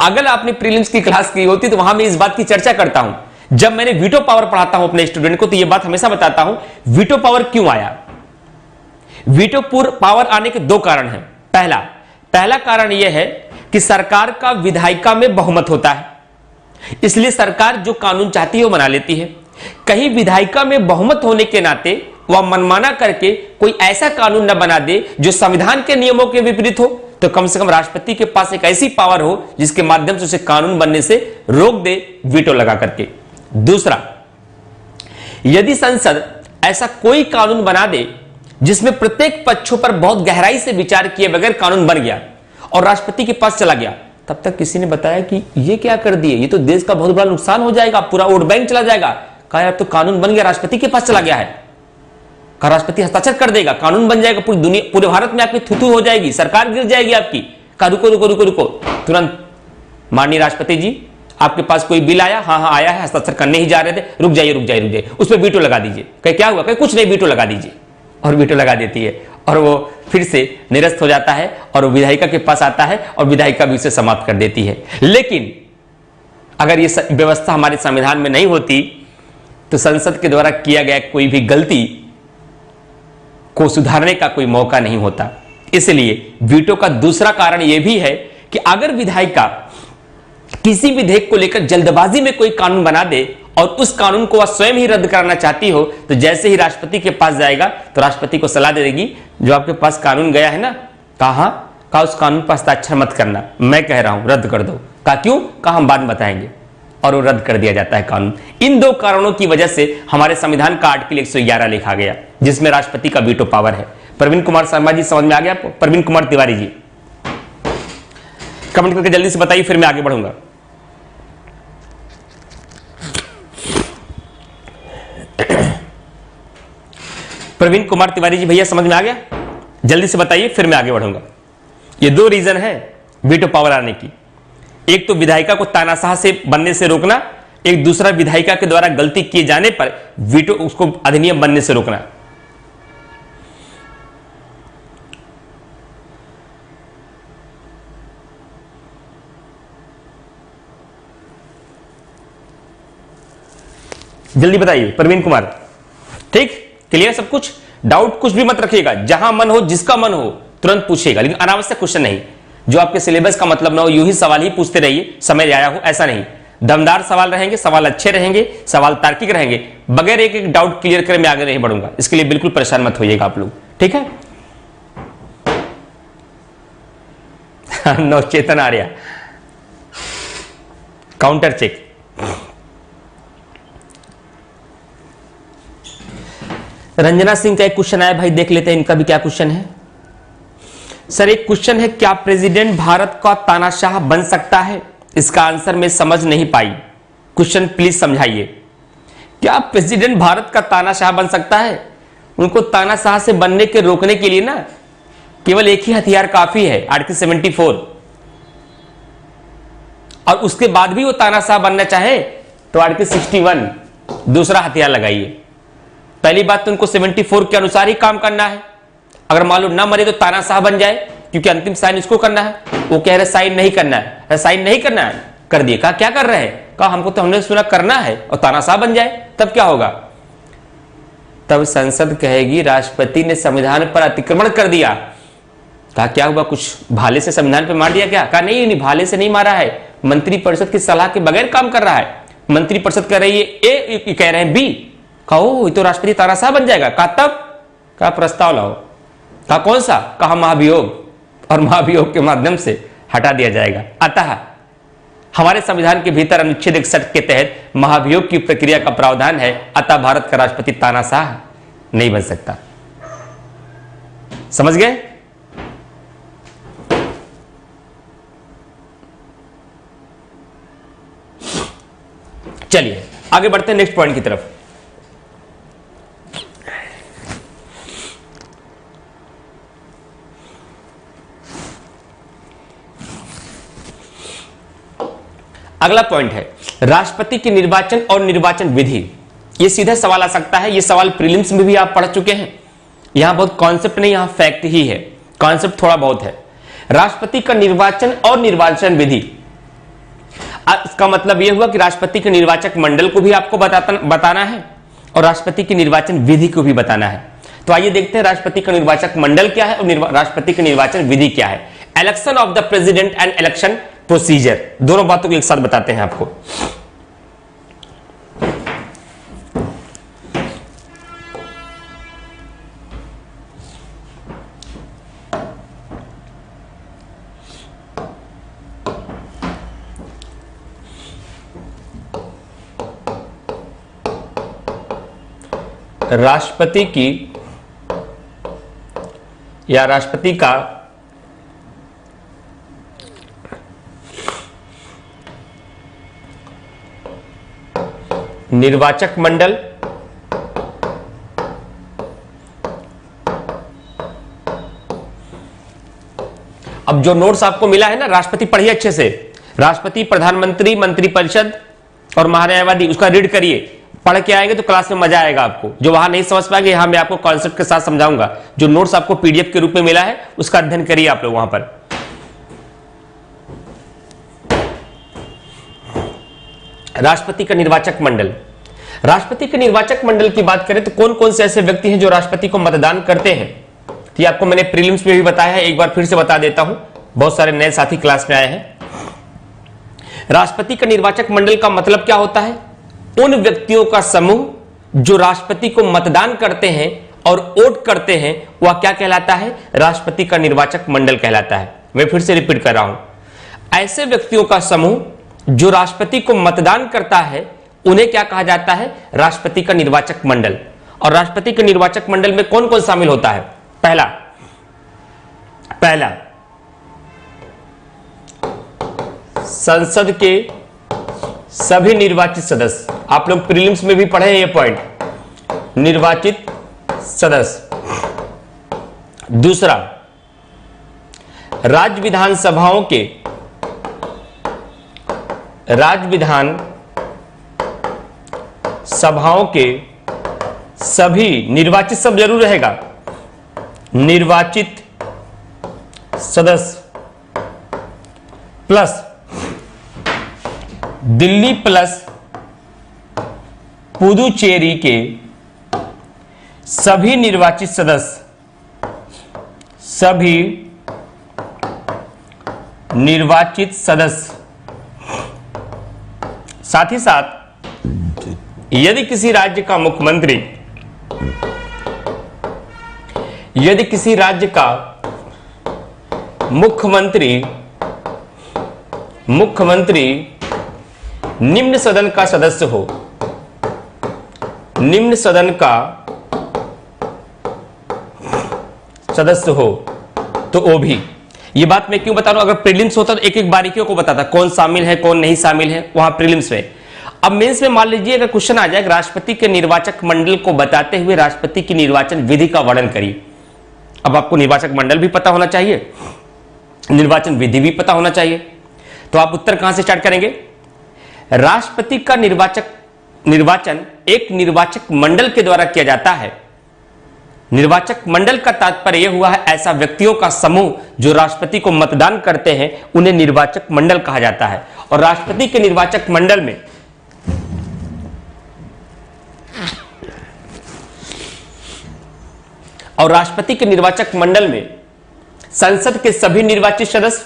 Speaker 1: अगर आपने प्रीलिम्स की क्लास की होती तो वहां मैं इस बात की चर्चा करता हूं। जब मैंने वीटो पावर पढ़ाता हूं अपने स्टूडेंट को तो यह बात हमेशा बताता हूं वीटो पावर क्यों आया। वीटो पावर आने के 2 कारण हैं। पहला कारण यह है कि सरकार का विधायिका में बहुमत होता है, इसलिए सरकार जो कानून चाहती है वो बना लेती है। कहीं विधायिका में बहुमत होने के नाते वह मनमाना करके कोई ऐसा कानून न बना दे जो संविधान के नियमों के विपरीत हो, तो कम से कम राष्ट्रपति के पास एक ऐसी पावर हो जिसके माध्यम से उसे कानून बनने से रोक दे, वीटो लगा करके। दूसरा, यदि संसद ऐसा कोई कानून बना दे जिसमें प्रत्येक पक्षों पर बहुत गहराई से विचार किए बगैर कानून बन गया और राष्ट्रपति के पास चला गया, तब तक किसी ने बताया कि ये क्या कर दिए, ये तो देश का बहुत बड़ा नुकसान हो जाएगा, पूरा वोट बैंक चला जाएगा। कहा यार तो कानून बन गया, राष्ट्रपति के पास चला गया है, कहा राष्ट्रपति हस्ताक्षर कर देगा, कानून बन जाएगा, पूरी दुनिया पूरे भारत में आपकी थुथु हो जाएगी, सरकार गिर जाएगी आपकी। कहा रुको रुको रुको रुको, तुरंत माननीय राष्ट्रपति जी आपके पास कोई बिल आया, हाँ हाँ आया है, हस्ताक्षर करने ही जा रहे थे, रुक जाइए रुक जाइए रुक जाइए, उस पर वीटो लगा दीजिए। कहे क्या हुआ, कहे कुछ नहीं, वीटो लगा दीजिए, और वीटो लगा देती है और वो फिर से निरस्त हो जाता है और वो विधायिका के पास आता है और विधायिका भी उसे समाप्त कर देती है। लेकिन अगर ये व्यवस्था हमारे संविधान में नहीं होती तो संसद के द्वारा किया गया कोई भी गलती को सुधारने का कोई मौका नहीं होता। इसलिए वीटो का दूसरा कारण यह भी है कि अगर विधायिका किसी विधेयक को लेकर जल्दबाजी में कोई कानून बना दे और उस कानून को वह स्वयं ही रद्द करना चाहती हो, तो जैसे ही राष्ट्रपति के पास जाएगा तो राष्ट्रपति को सलाह दे देगी जो आपके पास कानून गया है ना, कहा उस कानून पर हस्ताक्षर मत करना, मैं कह रहा हूं रद्द कर दो। कहा क्यों, कहा हम बाद में बताएंगे, और वो रद्द कर दिया जाता है कानून। इन 2 कारणों की वजह से हमारे संविधान का आर्टिकल 111 लिखा गया जिसमें राष्ट्रपति का वीटो पावर है। प्रवीण कुमार शर्मा जी समझ में आ गया आपको? प्रवीण कुमार तिवारी जी कमेंट करके जल्दी से बताइए, फिर मैं आगे बढ़ूंगा। प्रवीण कुमार तिवारी जी, भैया समझ में आ गया? जल्दी से बताइए, फिर मैं आगे बढ़ूंगा। ये दो रीजन है वीटो पावर आने की। एक तो विधायिका को तानाशाह से बनने से रोकना, एक दूसरा विधायिका के द्वारा गलती किए जाने पर वीटो उसको अधिनियम बनने से रोकना। जल्दी बताइए प्रवीण कुमार। ठीक, क्लियर सब कुछ? डाउट कुछ भी मत रखिएगा, जहां मन हो, जिसका मन हो तुरंत पूछिएगा, लेकिन अनावश्यक क्वेश्चन नहीं, जो आपके सिलेबस का मतलब ना हो। यूं ही सवाल ही पूछते रहिए, समय आया हो, ऐसा नहीं। दमदार सवाल रहेंगे, सवाल अच्छे रहेंगे, सवाल तार्किक रहेंगे, बगैर एक एक डाउट क्लियर करे मैं आगे नहीं बढ़ूंगा। इसके लिए बिल्कुल परेशान मत होइएगा आप लोग, ठीक है? नवचेतन आर्या, काउंटर चेक। रंजना सिंह का एक क्वेश्चन आया भाई, देख लेते हैं इनका भी क्या क्वेश्चन है। सर एक क्वेश्चन है, क्या प्रेसिडेंट भारत का तानाशाह बन सकता है? इसका आंसर मैं समझ नहीं पाई, क्वेश्चन प्लीज समझाइए। क्या प्रेसिडेंट भारत का तानाशाह बन सकता है? उनको तानाशाह से बनने के रोकने के लिए ना केवल एक ही हथियार काफी है, आर्टिकल 74। और उसके बाद भी वो तानाशाह बनना चाहे तो आर्टिकल 61 दूसरा हथियार लगाइए। पहली बात तो उनको 74 के अनुसार ही काम करना है। अगर मान लो ना मरे तो तानाशाह बन जाए, क्योंकि अंतिम साइन इसको करना है। वो कह रहे साइन नहीं करना है, साइन नहीं करना है, कर दिए। कहा क्या कर रहे हैं? कहा हमको तो हमने सुना करना है, और तानाशाह बन जाए तब क्या होगा? तब संसद कहेगी राष्ट्रपति ने संविधान पर अतिक्रमण कर दिया। कहा क्या हुआ, कुछ भाले से संविधान पर मार दिया क्या? कहा नहीं, भाले से नहीं मारा है, मंत्रिपरिषद की सलाह के बगैर काम कर रहा है। मंत्रिपरिषद कह रही है ए, कह रहे हैं बी। कहो ये तो राष्ट्रपति तानाशाह बन जाएगा। कहा तब? कहा प्रस्ताव लाओ। कहा कौन सा? कहा महाभियोग, और महाभियोग के माध्यम से हटा दिया जाएगा। अतः हमारे संविधान के भीतर अनुच्छेद 61 के तहत महाभियोग की प्रक्रिया का प्रावधान है। अतः भारत का राष्ट्रपति तानाशाह नहीं बन सकता। समझ गए? चलिए आगे बढ़ते हैं नेक्स्ट पॉइंट की तरफ। अगला पॉइंट है राष्ट्रपति के निर्वाचन और निर्वाचन विधि। यह सीधा सवाल आ सकता है, यह सवाल प्रीलिम्स में भी आप पढ़ चुके हैं। यहां बहुत कॉन्सेप्ट नहीं, यहां फैक्ट ही है, कॉन्सेप्ट थोड़ा बहुत है। राष्ट्रपति का निर्वाचन और निर्वाचन विधि, इसका मतलब यह हुआ कि राष्ट्रपति के निर्वाचक मंडल को भी आपको बताना है और राष्ट्रपति की निर्वाचन विधि को भी बताना है। तो आइए देखते हैं राष्ट्रपति का निर्वाचक मंडल क्या है और राष्ट्रपति की निर्वाचन विधि क्या है। Election of the president and election procedure, दोनों बातों को एक साथ बताते हैं आपको। राष्ट्रपति की या राष्ट्रपति का निर्वाचक मंडल अब जो नोट्स आपको मिला है ना, राष्ट्रपति पढ़िए अच्छे से। राष्ट्रपति, प्रधानमंत्री, मंत्रिपरिषद और महान्यायवादी, उसका रीड करिए। पढ़ के आएंगे तो क्लास में मजा आएगा आपको। जो वहां नहीं समझ पाएंगे, यहां मैं आपको कॉन्सेप्ट के साथ समझाऊंगा। जो नोट्स आपको पीडीएफ के रूप में मिला है उसका अध्ययन करिए आप लोग वहां पर। राष्ट्रपति का निर्वाचक मंडल, राष्ट्रपति के निर्वाचक मंडल की बात करें तो कौन कौन से ऐसे व्यक्ति हैं जो राष्ट्रपति को मतदान करते हैं। तो आपको मैंने प्रीलिम्स में भी बताया है, एक बार फिर से बता देता हूं, बहुत सारे नए साथी क्लास में आए हैं। राष्ट्रपति का निर्वाचक मंडल का मतलब क्या होता है? उन व्यक्तियों का समूह जो राष्ट्रपति को मतदान करते हैं और वोट करते हैं, वह क्या कहलाता है? राष्ट्रपति का निर्वाचक मंडल कहलाता है। मैं फिर से रिपीट कर रहा हूं, ऐसे व्यक्तियों का समूह जो राष्ट्रपति को मतदान करता है उन्हें क्या कहा जाता है? राष्ट्रपति का निर्वाचक मंडल। और राष्ट्रपति के निर्वाचक मंडल में कौन कौन शामिल होता है? पहला संसद के सभी निर्वाचित सदस्य। आप लोग प्रीलिम्स में भी पढ़े हैं ये पॉइंट। निर्वाचित सदस्य। दूसरा, राज्य विधानसभाओं के सभी निर्वाचित, सब जरूर रहेगा, निर्वाचित सदस्य प्लस दिल्ली प्लस पुदुचेरी के सभी निर्वाचित सदस्य, साथ ही साथ यदि किसी राज्य का मुख्यमंत्री निम्न सदन का सदस्य हो, तो वो भी। ये बात मैं क्यों बता रहा हूं, अगर प्रीलिम्स होता तो एक एक बारीकियों को बताता, कौन शामिल है कौन नहीं शामिल है, वहां प्रीलिम्स में। अब मेंस में मान लीजिए अगर क्वेश्चन आ जाए, राष्ट्रपति के निर्वाचक मंडल को बताते हुए राष्ट्रपति की निर्वाचन विधि का वर्णन करिए। अब आपको निर्वाचक मंडल भी पता होना चाहिए, निर्वाचन विधि भी पता होना चाहिए, तो आप उत्तर कहां से स्टार्ट करेंगे? राष्ट्रपति का निर्वाचन एक निर्वाचक मंडल के द्वारा किया जाता है। निर्वाचक मंडल का तात्पर्य यह हुआ है ऐसा व्यक्तियों का समूह जो राष्ट्रपति को मतदान करते हैं, उन्हें निर्वाचक मंडल कहा जाता है। और राष्ट्रपति के निर्वाचक मंडल में संसद के सभी निर्वाचित सदस्य,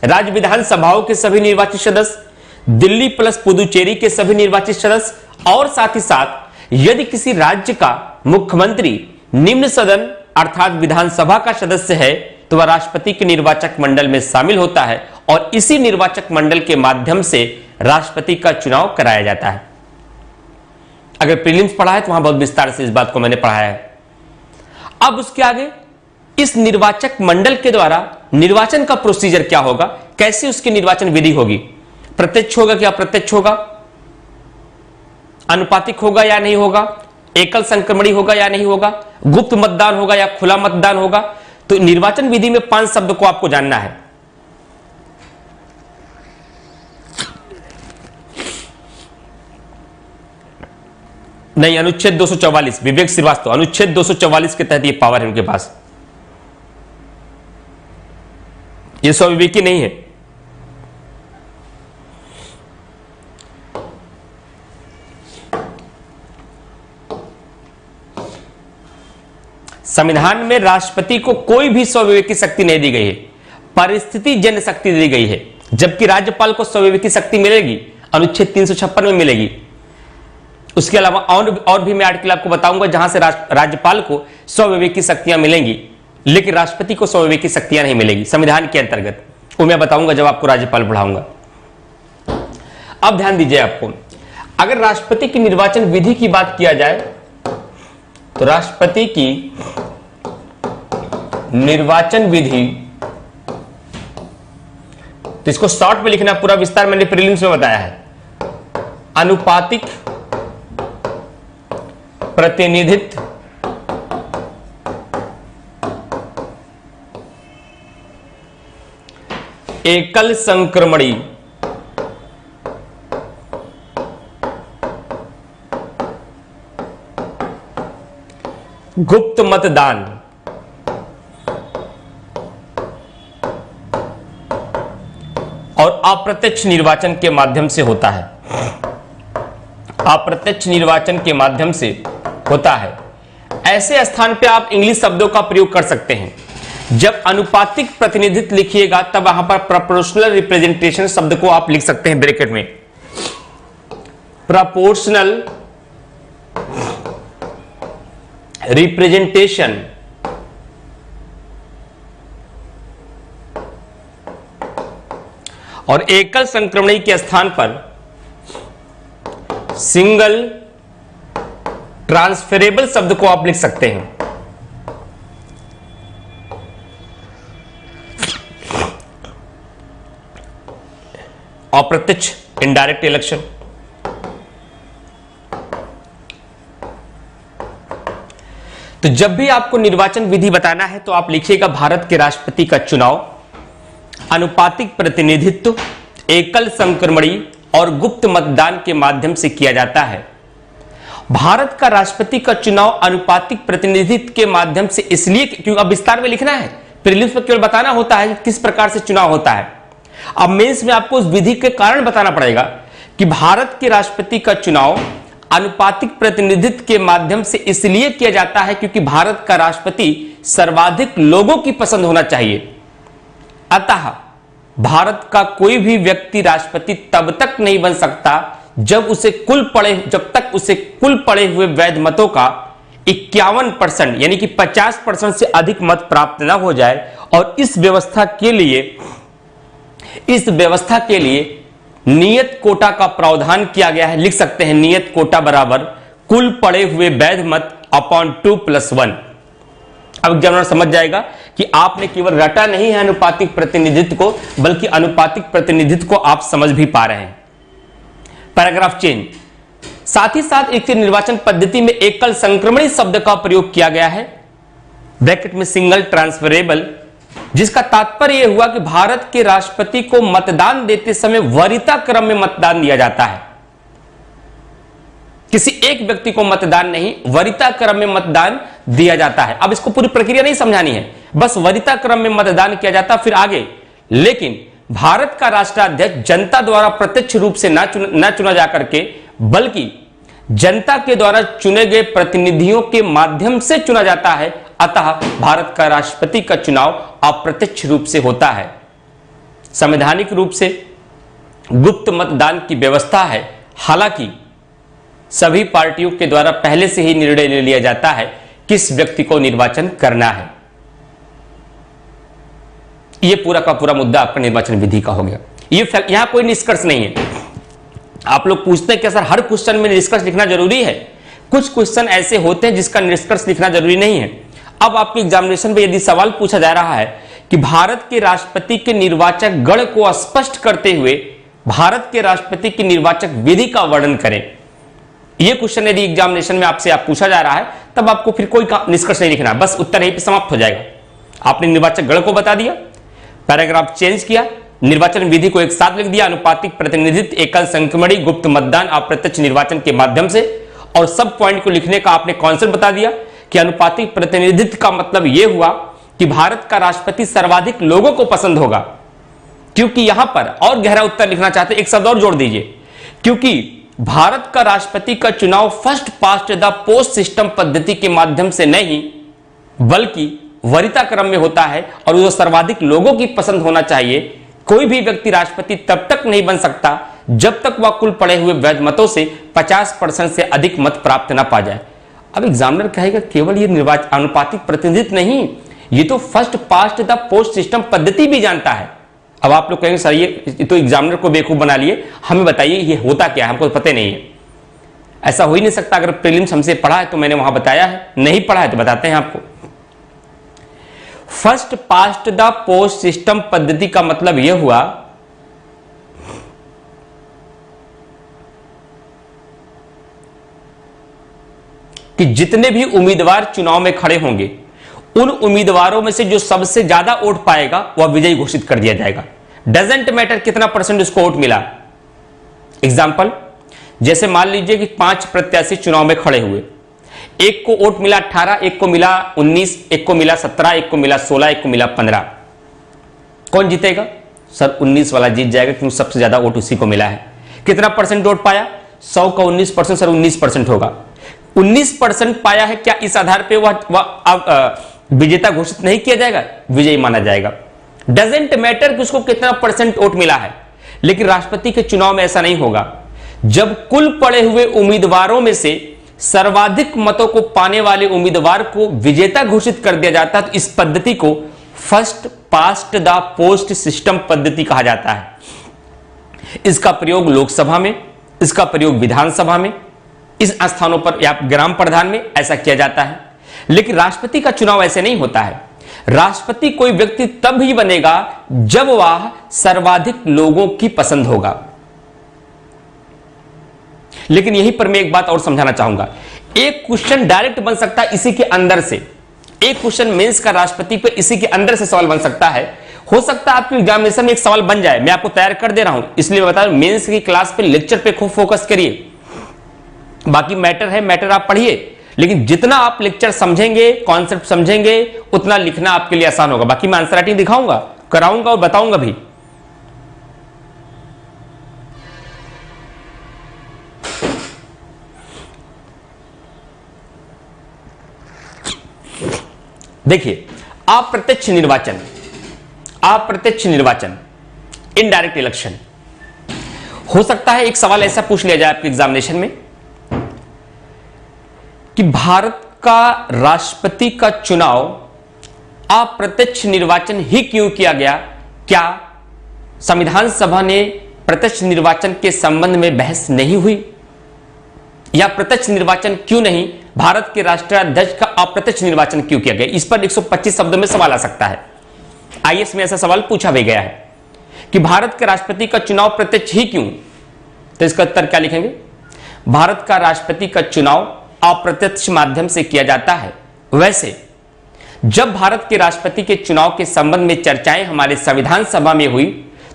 Speaker 1: राज्य विधानसभाओं के सभी निर्वाचित सदस्य, दिल्ली प्लस पुदुचेरी के सभी निर्वाचित सदस्य, और साथ ही साथ यदि किसी राज्य का मुख्यमंत्री निम्न सदन अर्थात विधानसभा का सदस्य है तो वह राष्ट्रपति के निर्वाचक मंडल में शामिल होता है और इसी निर्वाचक मंडल के माध्यम से राष्ट्रपति का चुनाव कराया जाता है। अगर प्रीलिम्स पढ़ा है तो वहां बहुत विस्तार से इस बात को मैंने पढ़ाया है। अब उसके आगे इस निर्वाचक मंडल के द्वारा निर्वाचन का प्रोसीजर क्या होगा, कैसे उसकी निर्वाचन विधि होगी, प्रत्यक्ष होगा क्या अप्रत्यक्ष होगा, अनुपातिक होगा या नहीं होगा, एकल संक्रमणी होगा या नहीं होगा, गुप्त मतदान होगा या खुला मतदान होगा। तो निर्वाचन विधि में 5 शब्द को आपको जानना है। नहीं, अनुच्छेद 244, विवेक श्रीवास्तव, अनुच्छेद 244 के तहत ये पावर है उनके पास, ये स्विवेकी नहीं है। संविधान में राष्ट्रपति को कोई भी स्विवेकी शक्ति नहीं दी गई है, परिस्थिति जन्य शक्ति दी गई है, जबकि राज्यपाल को स्विवेकी शक्ति मिलेगी, अनुच्छेद 356 में मिलेगी। उसके अलावा और भी मैं आर्टिकल आपको बताऊंगा जहां से राज्यपाल को स्विवेकी शक्तियां मिलेंगी, लेकिन राष्ट्रपति को स्विवेकी शक्तियां नहीं मिलेगी संविधान के अंतर्गत। वो मैं बताऊंगा जब आपको राज्यपाल पढ़ाऊंगा। अब ध्यान दीजिए, आपको अगर राष्ट्रपति की निर्वाचन विधि की बात किया जाए तो राष्ट्रपति की निर्वाचन विधि, तो इसको शॉर्ट में लिखना, पूरा विस्तार मैंने प्रीलिम्स में बताया है। अनुपातिक प्रतिनिधित्व, एकल संक्रमणी, गुप्त मतदान, और अप्रत्यक्ष निर्वाचन के माध्यम से होता है। अप्रत्यक्ष निर्वाचन के माध्यम से होता है। ऐसे स्थान पे आप इंग्लिश शब्दों का प्रयोग कर सकते हैं। जब अनुपातिक प्रतिनिधित्व लिखिएगा तब वहां पर प्रोपोर्शनल रिप्रेजेंटेशन शब्द को आप लिख सकते हैं ब्रैकेट में, प्रोपोर्शनल रिप्रेजेंटेशन। और एकल संक्रमणी के स्थान पर सिंगल ट्रांसफरेबल शब्द को आप लिख सकते हैं। अप्रत्यक्ष इनडायरेक्ट इलेक्शन, तो जब भी आपको निर्वाचन विधि बताना है तो आप लिखिएगा भारत के राष्ट्रपति का चुनाव अनुपातिक प्रतिनिधित्व, एकल संक्रमणी और गुप्त मतदान के माध्यम से किया जाता है। भारत का राष्ट्रपति का चुनाव अनुपातिक प्रतिनिधित्व के माध्यम से इसलिए, क्योंकि अब विस्तार में लिखना है, प्रीलिम्स में केवल बताना होता है कि किस प्रकार से चुनाव होता है। अब मेंस में आपको उस विधि के कारण बताना पड़ेगा कि भारत के राष्ट्रपति का चुनाव अनुपातिक प्रतिनिधित्व के माध्यम से इसलिए किया जाता है क्योंकि भारत का राष्ट्रपति सर्वाधिक लोगों की पसंद होना चाहिए। अतः भारत का कोई भी व्यक्ति राष्ट्रपति तब तक नहीं बन सकता जब तक उसे कुल पड़े हुए वैध मतों का 51% यानी कि 50% से अधिक मत प्राप्त न हो जाए। और इस व्यवस्था के लिए नियत कोटा का प्रावधान किया गया है। लिख सकते हैं नियत कोटा बराबर कुल पड़े हुए वैध मत अपॉन 2+1। अब एग्जामिनर समझ जाएगा कि आपने केवल रटा नहीं है अनुपातिक प्रतिनिधित्व को, बल्कि अनुपातिक प्रतिनिधित्व को आप समझ भी पा रहे हैं। पैराग्राफ चेंज, साथ ही साथ एक निर्वाचन पद्धति में एकल संक्रमणी शब्द का प्रयोग किया गया है, ब्रैकेट में सिंगल ट्रांसफरेबल, जिसका तात्पर्य यह हुआ कि भारत के राष्ट्रपति को मतदान देते समय वरीयता क्रम में मतदान दिया जाता है। किसी एक व्यक्ति को मतदान नहीं, वरीयता क्रम में मतदान दिया जाता है। अब इसको पूरी प्रक्रिया नहीं समझानी है, बस वरीयता क्रम में मतदान किया जाता फिर आगे। लेकिन भारत का राष्ट्राध्यक्ष जनता द्वारा प्रत्यक्ष रूप से न चुना जाकर के, बल्कि जनता के द्वारा चुने गए प्रतिनिधियों के माध्यम से चुना जाता है। अतः भारत का राष्ट्रपति का चुनाव अप्रत्यक्ष रूप से होता है। संवैधानिक रूप से गुप्त मतदान की व्यवस्था है, हालांकि सभी पार्टियों के द्वारा पहले से ही निर्णय ले लिया जाता है किस व्यक्ति को निर्वाचन करना है। यह पूरा का पूरा मुद्दा आपका निर्वाचन विधि का हो गया। यहां कोई निष्कर्ष नहीं है। आप लोग पूछते हैं कि सर हर क्वेश्चन में निष्कर्ष लिखना जरूरी है? कुछ क्वेश्चन ऐसे होते हैं जिसका निष्कर्ष लिखना जरूरी नहीं है। अब आपके एग्जामिनेशन में यदि सवाल पूछा जा रहा है कि भारत के राष्ट्रपति के निर्वाचक गण को स्पष्ट करते हुए भारत के राष्ट्रपति की निर्वाचक विधि का वर्णन करें, यह क्वेश्चन यदि एग्जामिनेशन में आपसे पूछा जा रहा है, तब आपको फिर कोई निष्कर्ष नहीं लिखना, बस उत्तर यहीं पे समाप्त हो जाएगा। आपने निर्वाचक गण को बता दिया, पैराग्राफ चेंज किया, निर्वाचन विधि को एक साथ लिख दिया, अनुपातिक प्रतिनिधित्व, एकल संक्रमणी, गुप्त मतदान, अप्रत्यक्ष निर्वाचन के माध्यम से, और सब पॉइंट को लिखने का आपने कॉन्सेप्ट बता दिया कि अनुपातिक प्रतिनिधित्व का मतलब यह हुआ कि भारत का राष्ट्रपति सर्वाधिक लोगों को पसंद होगा। क्योंकि यहां पर और गहरा उत्तर लिखना चाहते, एक शब्द और जोड़ दीजिए, क्योंकि भारत का राष्ट्रपति का चुनाव first past the post system पद्धति के माध्यम से नहीं, बल्कि वरीयता क्रम में होता है और वो सर्वाधिक लोगों की पसंद होना चाहिए। कोई भी व्यक्ति राष्ट्रपति तब तक नहीं बन सकता जब तक वह कुल पड़े हुए वैध मतों से 50% से अधिक मत प्राप्त न पा जाए। अब एग्जामिनर कहेगा केवल ये निर्वाचन अनुपातिक प्रतिनिधित्व नहीं, ये तो first past the post system पद्धति भी जानता है। अब आप लोग कहेंगे सर ये तो एग्जामिनर को बेवकूफ बना लिए, हमें बताइए ये होता क्या है, हमको पता नहीं है। ऐसा हो ही नहीं सकता। अगर प्रीलिम्स हमसे पढ़ा है तो मैंने वहां बताया है, नहीं पढ़ा है तो बताते हैं आपको। First past the post system पद्धति का मतलब यह हुआ कि जितने भी उम्मीदवार चुनाव में खड़े होंगे, उन उम्मीदवारों में से जो सबसे ज्यादा वोट पाएगा वह विजयी घोषित कर दिया जाएगा। डजेंट मैटर कितना परसेंट उसको वोट मिला। एग्जाम्पल, जैसे मान लीजिए कि 5 प्रत्याशी चुनाव में खड़े हुए, एक को वोट मिला 18, एक को मिला 19, एक को मिला 17, एक को मिला 16, एक को मिला 15। कौन जीतेगा? सर 19 वाला जीत जाएगा क्योंकि सबसे ज्यादा वोट उसी को मिला है। कितना परसेंट वोट पाया? 100 का 19%, सर 19% होगा। 19% पाया है, क्या इस आधार पे वह विजेता घोषित नहीं किया जाएगा? विजयी माना जाएगा। डजेंट मैटर कि उसको कितना परसेंट वोट मिला है। लेकिन राष्ट्रपति के चुनाव में ऐसा नहीं होगा। जब कुल पड़े हुए उम्मीदवारों में से सर्वाधिक मतों को पाने वाले उम्मीदवार को विजेता घोषित कर दिया जाता है, तो इस पद्धति को first past the post system पद्धति कहा जाता है। इसका प्रयोग लोकसभा में, इसका प्रयोग विधानसभा में, इस स्थानों पर या ग्राम प्रधान में ऐसा किया जाता है। लेकिन राष्ट्रपति का चुनाव ऐसे नहीं होता है। राष्ट्रपति कोई व्यक्ति तब ही बनेगा जब वह सर्वाधिक लोगों की पसंद होगा। लेकिन यहीं पर मैं एक बात और समझाना चाहूंगा। एक क्वेश्चन डायरेक्ट बन सकता है इसी के अंदर से, एक क्वेश्चन मेंस का राष्ट्रपति पे इसी के अंदर से सवाल बन सकता है। हो सकता है आपके एग्जामिनेशन में एक सवाल बन जाए, मैं आपको तैयार कर दे रहा हूं, इसलिए मैं बता रहा हूं मेंस की क्लास पे लेक्चर पे खूब फोकस करिए। बाकी मैटर है, मैटर आप पढ़िए, लेकिन जितना आप लेक्चर समझेंगे, कॉन्सेप्ट समझेंगे, उतना लिखना आपके लिए आसान होगा। बाकी मैं आंसर राइटिंग दिखाऊंगा, कराऊंगा और बताऊंगा भी। देखिए, अप्रत्यक्ष निर्वाचन, इनडायरेक्ट इलेक्शन। हो सकता है एक सवाल ऐसा पूछ लिया जाए आपके एग्जामिनेशन में कि भारत का राष्ट्रपति का चुनाव अप्रत्यक्ष निर्वाचन ही क्यों किया गया? क्या संविधान सभा ने प्रत्यक्ष निर्वाचन के संबंध में बहस नहीं हुई? या प्रत्यक्ष निर्वाचन क्यों नहीं, भारत के राष्ट्राध्यक्ष का अप्रत्यक्ष निर्वाचन क्यों किया गया? इस पर 125 शब्दों में सवाल आ सकता है। आईएएस में ऐसा सवाल पूछा भी गया है कि भारत के राष्ट्रपति का चुनाव प्रत्यक्ष ही क्यों? तो इसका उत्तर क्या लिखेंगे? भारत का राष्ट्रपति का चुनाव अप्रत्यक्ष माध्यम से किया जाता है। वैसे जब भारत के राष्ट्रपति के चुनाव के संबंध में चर्चाएं हमारे संविधान सभा में हुई,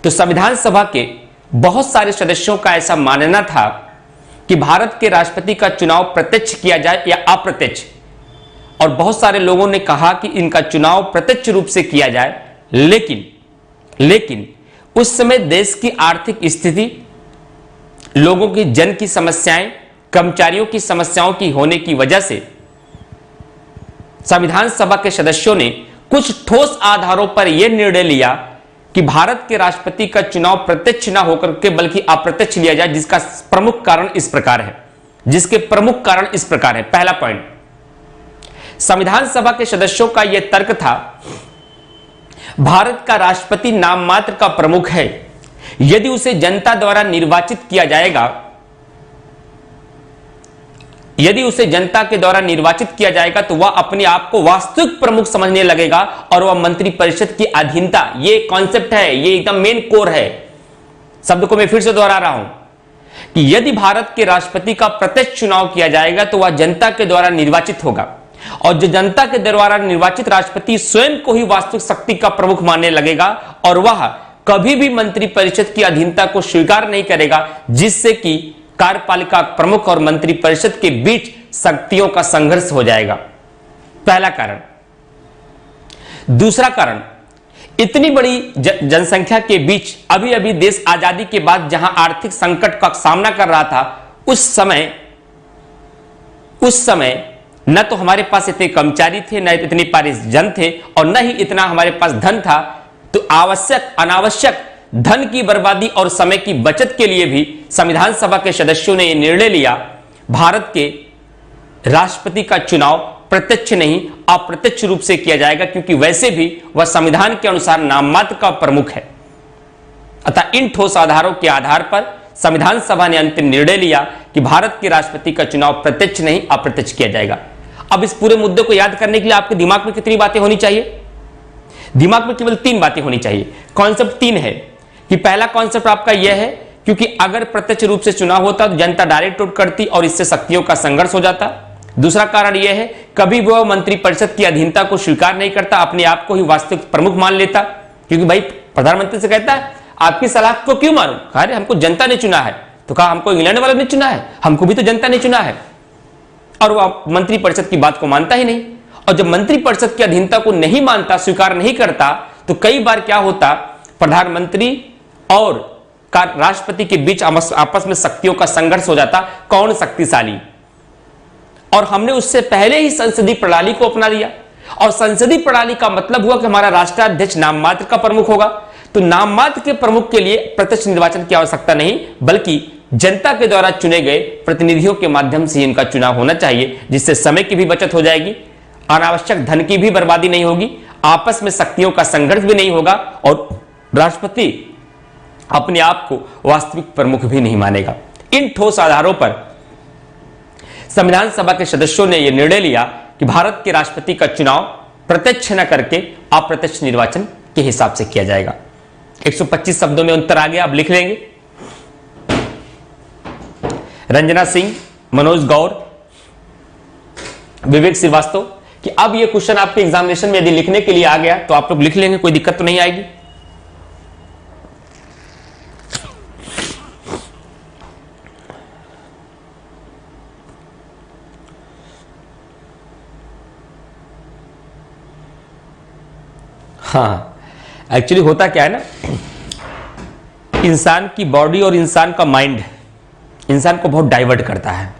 Speaker 1: तो संविधान सभा के बहुत सारे सदस्यों का ऐसा मानना था कि भारत के राष्ट्रपति का चुनाव प्रत्यक्ष किया जाए या अप्रत्यक्ष, और बहुत सारे लोगों ने कहा कि इनका चुनाव प्रत्यक्ष रूप से किया जाए। लेकिन उस समय देश की आर्थिक स्थिति, लोगों की जन की समस्याएं, कर्मचारियों की समस्याओं की होने की वजह से संविधान सभा के सदस्यों ने कुछ ठोस आधारों पर यह निर्णय लिया कि भारत के राष्ट्रपति का चुनाव प्रत्यक्ष ना होकर के बल्कि अप्रत्यक्ष लिया जाए, जिसका प्रमुख कारण इस प्रकार है। पहला पॉइंट, संविधान सभा के सदस्यों का यह तर्क था, भारत का राष्ट्रपति नाम मात्र का प्रमुख है। यदि उसे जनता द्वारा निर्वाचित किया जाएगा, तो वह अपने आप को वास्तविक प्रमुख समझने लगेगा और वह मंत्रिपरिषद की अधीनता, ये कॉन्सेप्ट है, ये एकदम मेन कोर है। शब्द को मैं फिर से दोहरा रहा हूं कि यदि भारत के राष्ट्रपति का प्रत्यक्ष चुनाव किया जाएगा तो वह जनता के द्वारा निर्वाचित होगा, और जो जनता के द्वारा निर्वाचित राष्ट्रपति स्वयं को ही वास्तविक शक्ति का प्रमुख मानने लगेगा, और वह कभी भी मंत्रिपरिषद की अधीनता को स्वीकार नहीं करेगा, जिससे कि कार्यपालिका प्रमुख और मंत्रिपरिषद के बीच शक्तियों का संघर्ष हो जाएगा। पहला कारण। दूसरा कारण, इतनी बड़ी जनसंख्या के बीच अभी देश आजादी के बाद जहां आर्थिक संकट का सामना कर रहा था, उस समय न तो हमारे पास इतने कर्मचारी थे, न इतने परिजन थे, और न ही इतना हमारे पास धन था। तो अनावश्यक धन की बर्बादी और समय की बचत के लिए भी संविधान सभा के सदस्यों ने यह निर्णय लिया, भारत के राष्ट्रपति का चुनाव प्रत्यक्ष नहीं अप्रत्यक्ष रूप से किया जाएगा, क्योंकि वैसे भी वह संविधान के अनुसार नाममात्र का प्रमुख है। अतः इन ठोस आधारों के आधार पर संविधान सभा ने अंतिम निर्णय लिया कि भारत के राष्ट्रपति का चुनाव प्रत्यक्ष नहीं अप्रत्यक्ष किया जाएगा। अब इस पूरे मुद्दे को याद करने के लिए आपके दिमाग में कितनी बातें होनी चाहिए? दिमाग में केवल 3 बातें होनी चाहिए। कॉन्सेप्ट 3 है कि पहला कॉन्सेप्ट आपका यह है, क्योंकि अगर प्रत्यक्ष रूप से चुनाव होता तो जनता डायरेक्ट वोट करती और इससे शक्तियों का संघर्ष हो जाता। दूसरा कारण यह है, कभी वह मंत्रिपरिषद की अधीनता को स्वीकार नहीं करता, अपने आप को ही वास्तविक प्रमुख मान लेता, क्योंकि भाई प्रधानमंत्री से कहता है आपकी सलाह को क्यों मारूं? कहा हमको जनता ने चुना है। तो कहा हमको इंग्लैंड वालों ने चुना है, हमको भी तो जनता ने चुना है। और वह मंत्रिपरिषद की बात को मानता ही नहीं। और जब मंत्रिपरिषद की अधीनता को नहीं मानता, स्वीकार नहीं करता, तो कई बार क्या होता, प्रधानमंत्री और राष्ट्रपति के बीच आपस में शक्तियों का संघर्ष हो जाता, कौन शक्तिशाली। और हमने उससे पहले ही संसदीय प्रणाली को अपना लिया, और संसदीय प्रणाली का मतलब हुआ कि हमारा राष्ट्राध्यक्ष नाम मात्र का प्रमुख होगा। तो नाम मात्र के प्रमुख के लिए प्रत्यक्ष निर्वाचन की आवश्यकता नहीं, बल्कि जनता के द्वारा चुने गए प्रतिनिधियों के माध्यम से इनका चुनाव होना चाहिए, जिससे समय की भी बचत हो जाएगी, अनावश्यक धन की भी बर्बादी नहीं होगी, आपस में शक्तियों का संघर्ष भी नहीं होगा, और राष्ट्रपति अपने आप को वास्तविक प्रमुख भी नहीं मानेगा। इन ठोस आधारों पर संविधान सभा के सदस्यों ने यह निर्णय लिया कि भारत के राष्ट्रपति का चुनाव प्रत्यक्ष न करके अप्रत्यक्ष निर्वाचन के हिसाब से किया जाएगा। 125 शब्दों में उत्तर आ गया, अब लिख लेंगे। रंजना सिंह, मनोज गौर, विवेक श्रीवास्तव, कि अब ये क्वेश्चन आपके एग्जामिनेशन में यदि लिखने के लिए आ गया तो आप लोग लिख लेंगे, कोई दिक्कत तो नहीं आएगी। हाँ, एक्चुअली होता क्या है ना, इंसान की बॉडी और इंसान का माइंड इंसान को बहुत डाइवर्ट करता है।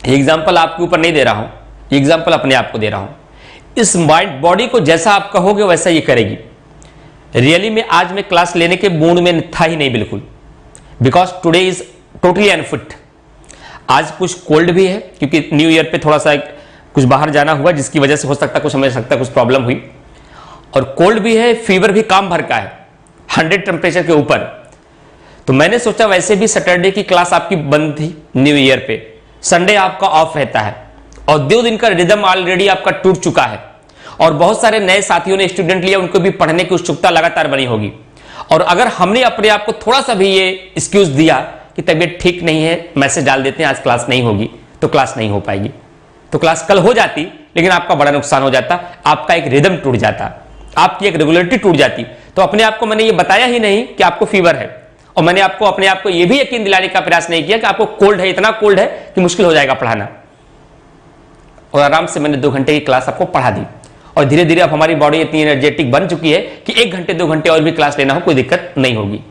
Speaker 1: एग्जाम्पल आपके ऊपर नहीं दे रहा हूं, एग्जाम्पल अपने आप को दे रहा हूं। इस माइंड बॉडी को जैसा आप कहोगे वैसा ये करेगी। रियली में आज मैं क्लास लेने के मूड में था ही नहीं बिल्कुल, because today is totally unfit. आज कुछ कोल्ड भी है क्योंकि न्यू ईयर पे थोड़ा सा कुछ बाहर जाना हुआ, जिसकी वजह से हो सकता कुछ समझ सकता कुछ प्रॉब्लम हुई, और कोल्ड भी है, फीवर भी काम भर का है 100 टेम्परेचर के ऊपर। तो मैंने सोचा वैसे भी सैटरडे की क्लास आपकी बंद थी न्यू ईयर पे, संडे आपका ऑफ रहता है और 2 दिन का रिदम ऑलरेडी आपका टूट चुका है और बहुत सारे नए साथियों ने स्टूडेंट लिया, उनको भी पढ़ने की उत्सुकता लगातार बनी होगी। और अगर हमने अपने आप को थोड़ा सा भी ये एक्सक्यूज दिया कि तबीयत ठीक नहीं है, मैसेज डाल देते हैं आज क्लास नहीं होगी, तो क्लास नहीं हो पाएगी। तो क्लास कल हो जाती लेकिन आपका बड़ा नुकसान हो जाता, आपका एक रिदम टूट जाता, आपकी एक रेगुलरिटी टूट जाती। तो अपने आप को मैंने ये बताया ही नहीं कि आपको फीवर है, और मैंने आपको अपने आप को यह भी यकीन दिलाने का प्रयास नहीं किया कि आपको कोल्ड है, इतना कोल्ड है कि मुश्किल हो जाएगा पढ़ाना। और आराम से मैंने 2 घंटे की क्लास आपको पढ़ा दी और धीरे धीरे अब हमारी बॉडी इतनी एनर्जेटिक बन चुकी है कि 1 घंटे 2 घंटे और भी क्लास लेना हो कोई दिक्कत नहीं होगी।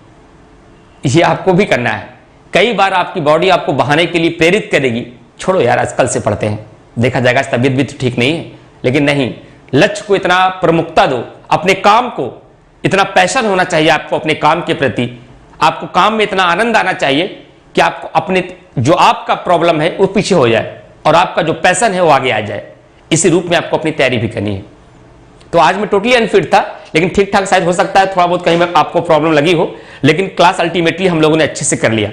Speaker 1: ये आपको भी करना है। कई बार आपकी बॉडी आपको बहाने के लिए प्रेरित करेगी, छोड़ो यार आज कल से पढ़ते हैं, देखा जाएगा, तबीयत भी तो ठीक नहीं है। लेकिन नहीं, लक्ष्य को इतना प्रमुखता दो, अपने काम को इतना पैशन होना चाहिए आपको अपने काम के प्रति, आपको काम में इतना आनंद आना चाहिए कि आपको अपने जो आपका प्रॉब्लम है वो पीछे हो जाए और आपका जो पैशन है वो आगे आ जाए। इसी रूप में आपको अपनी तैयारी भी करनी है। तो आज मैं टोटली अनफिट था, लेकिन ठीक ठाक शायद हो सकता है थोड़ा बहुत कहीं में आपको प्रॉब्लम लगी हो, लेकिन क्लास अल्टीमेटली हम लोगों ने अच्छे से कर लिया।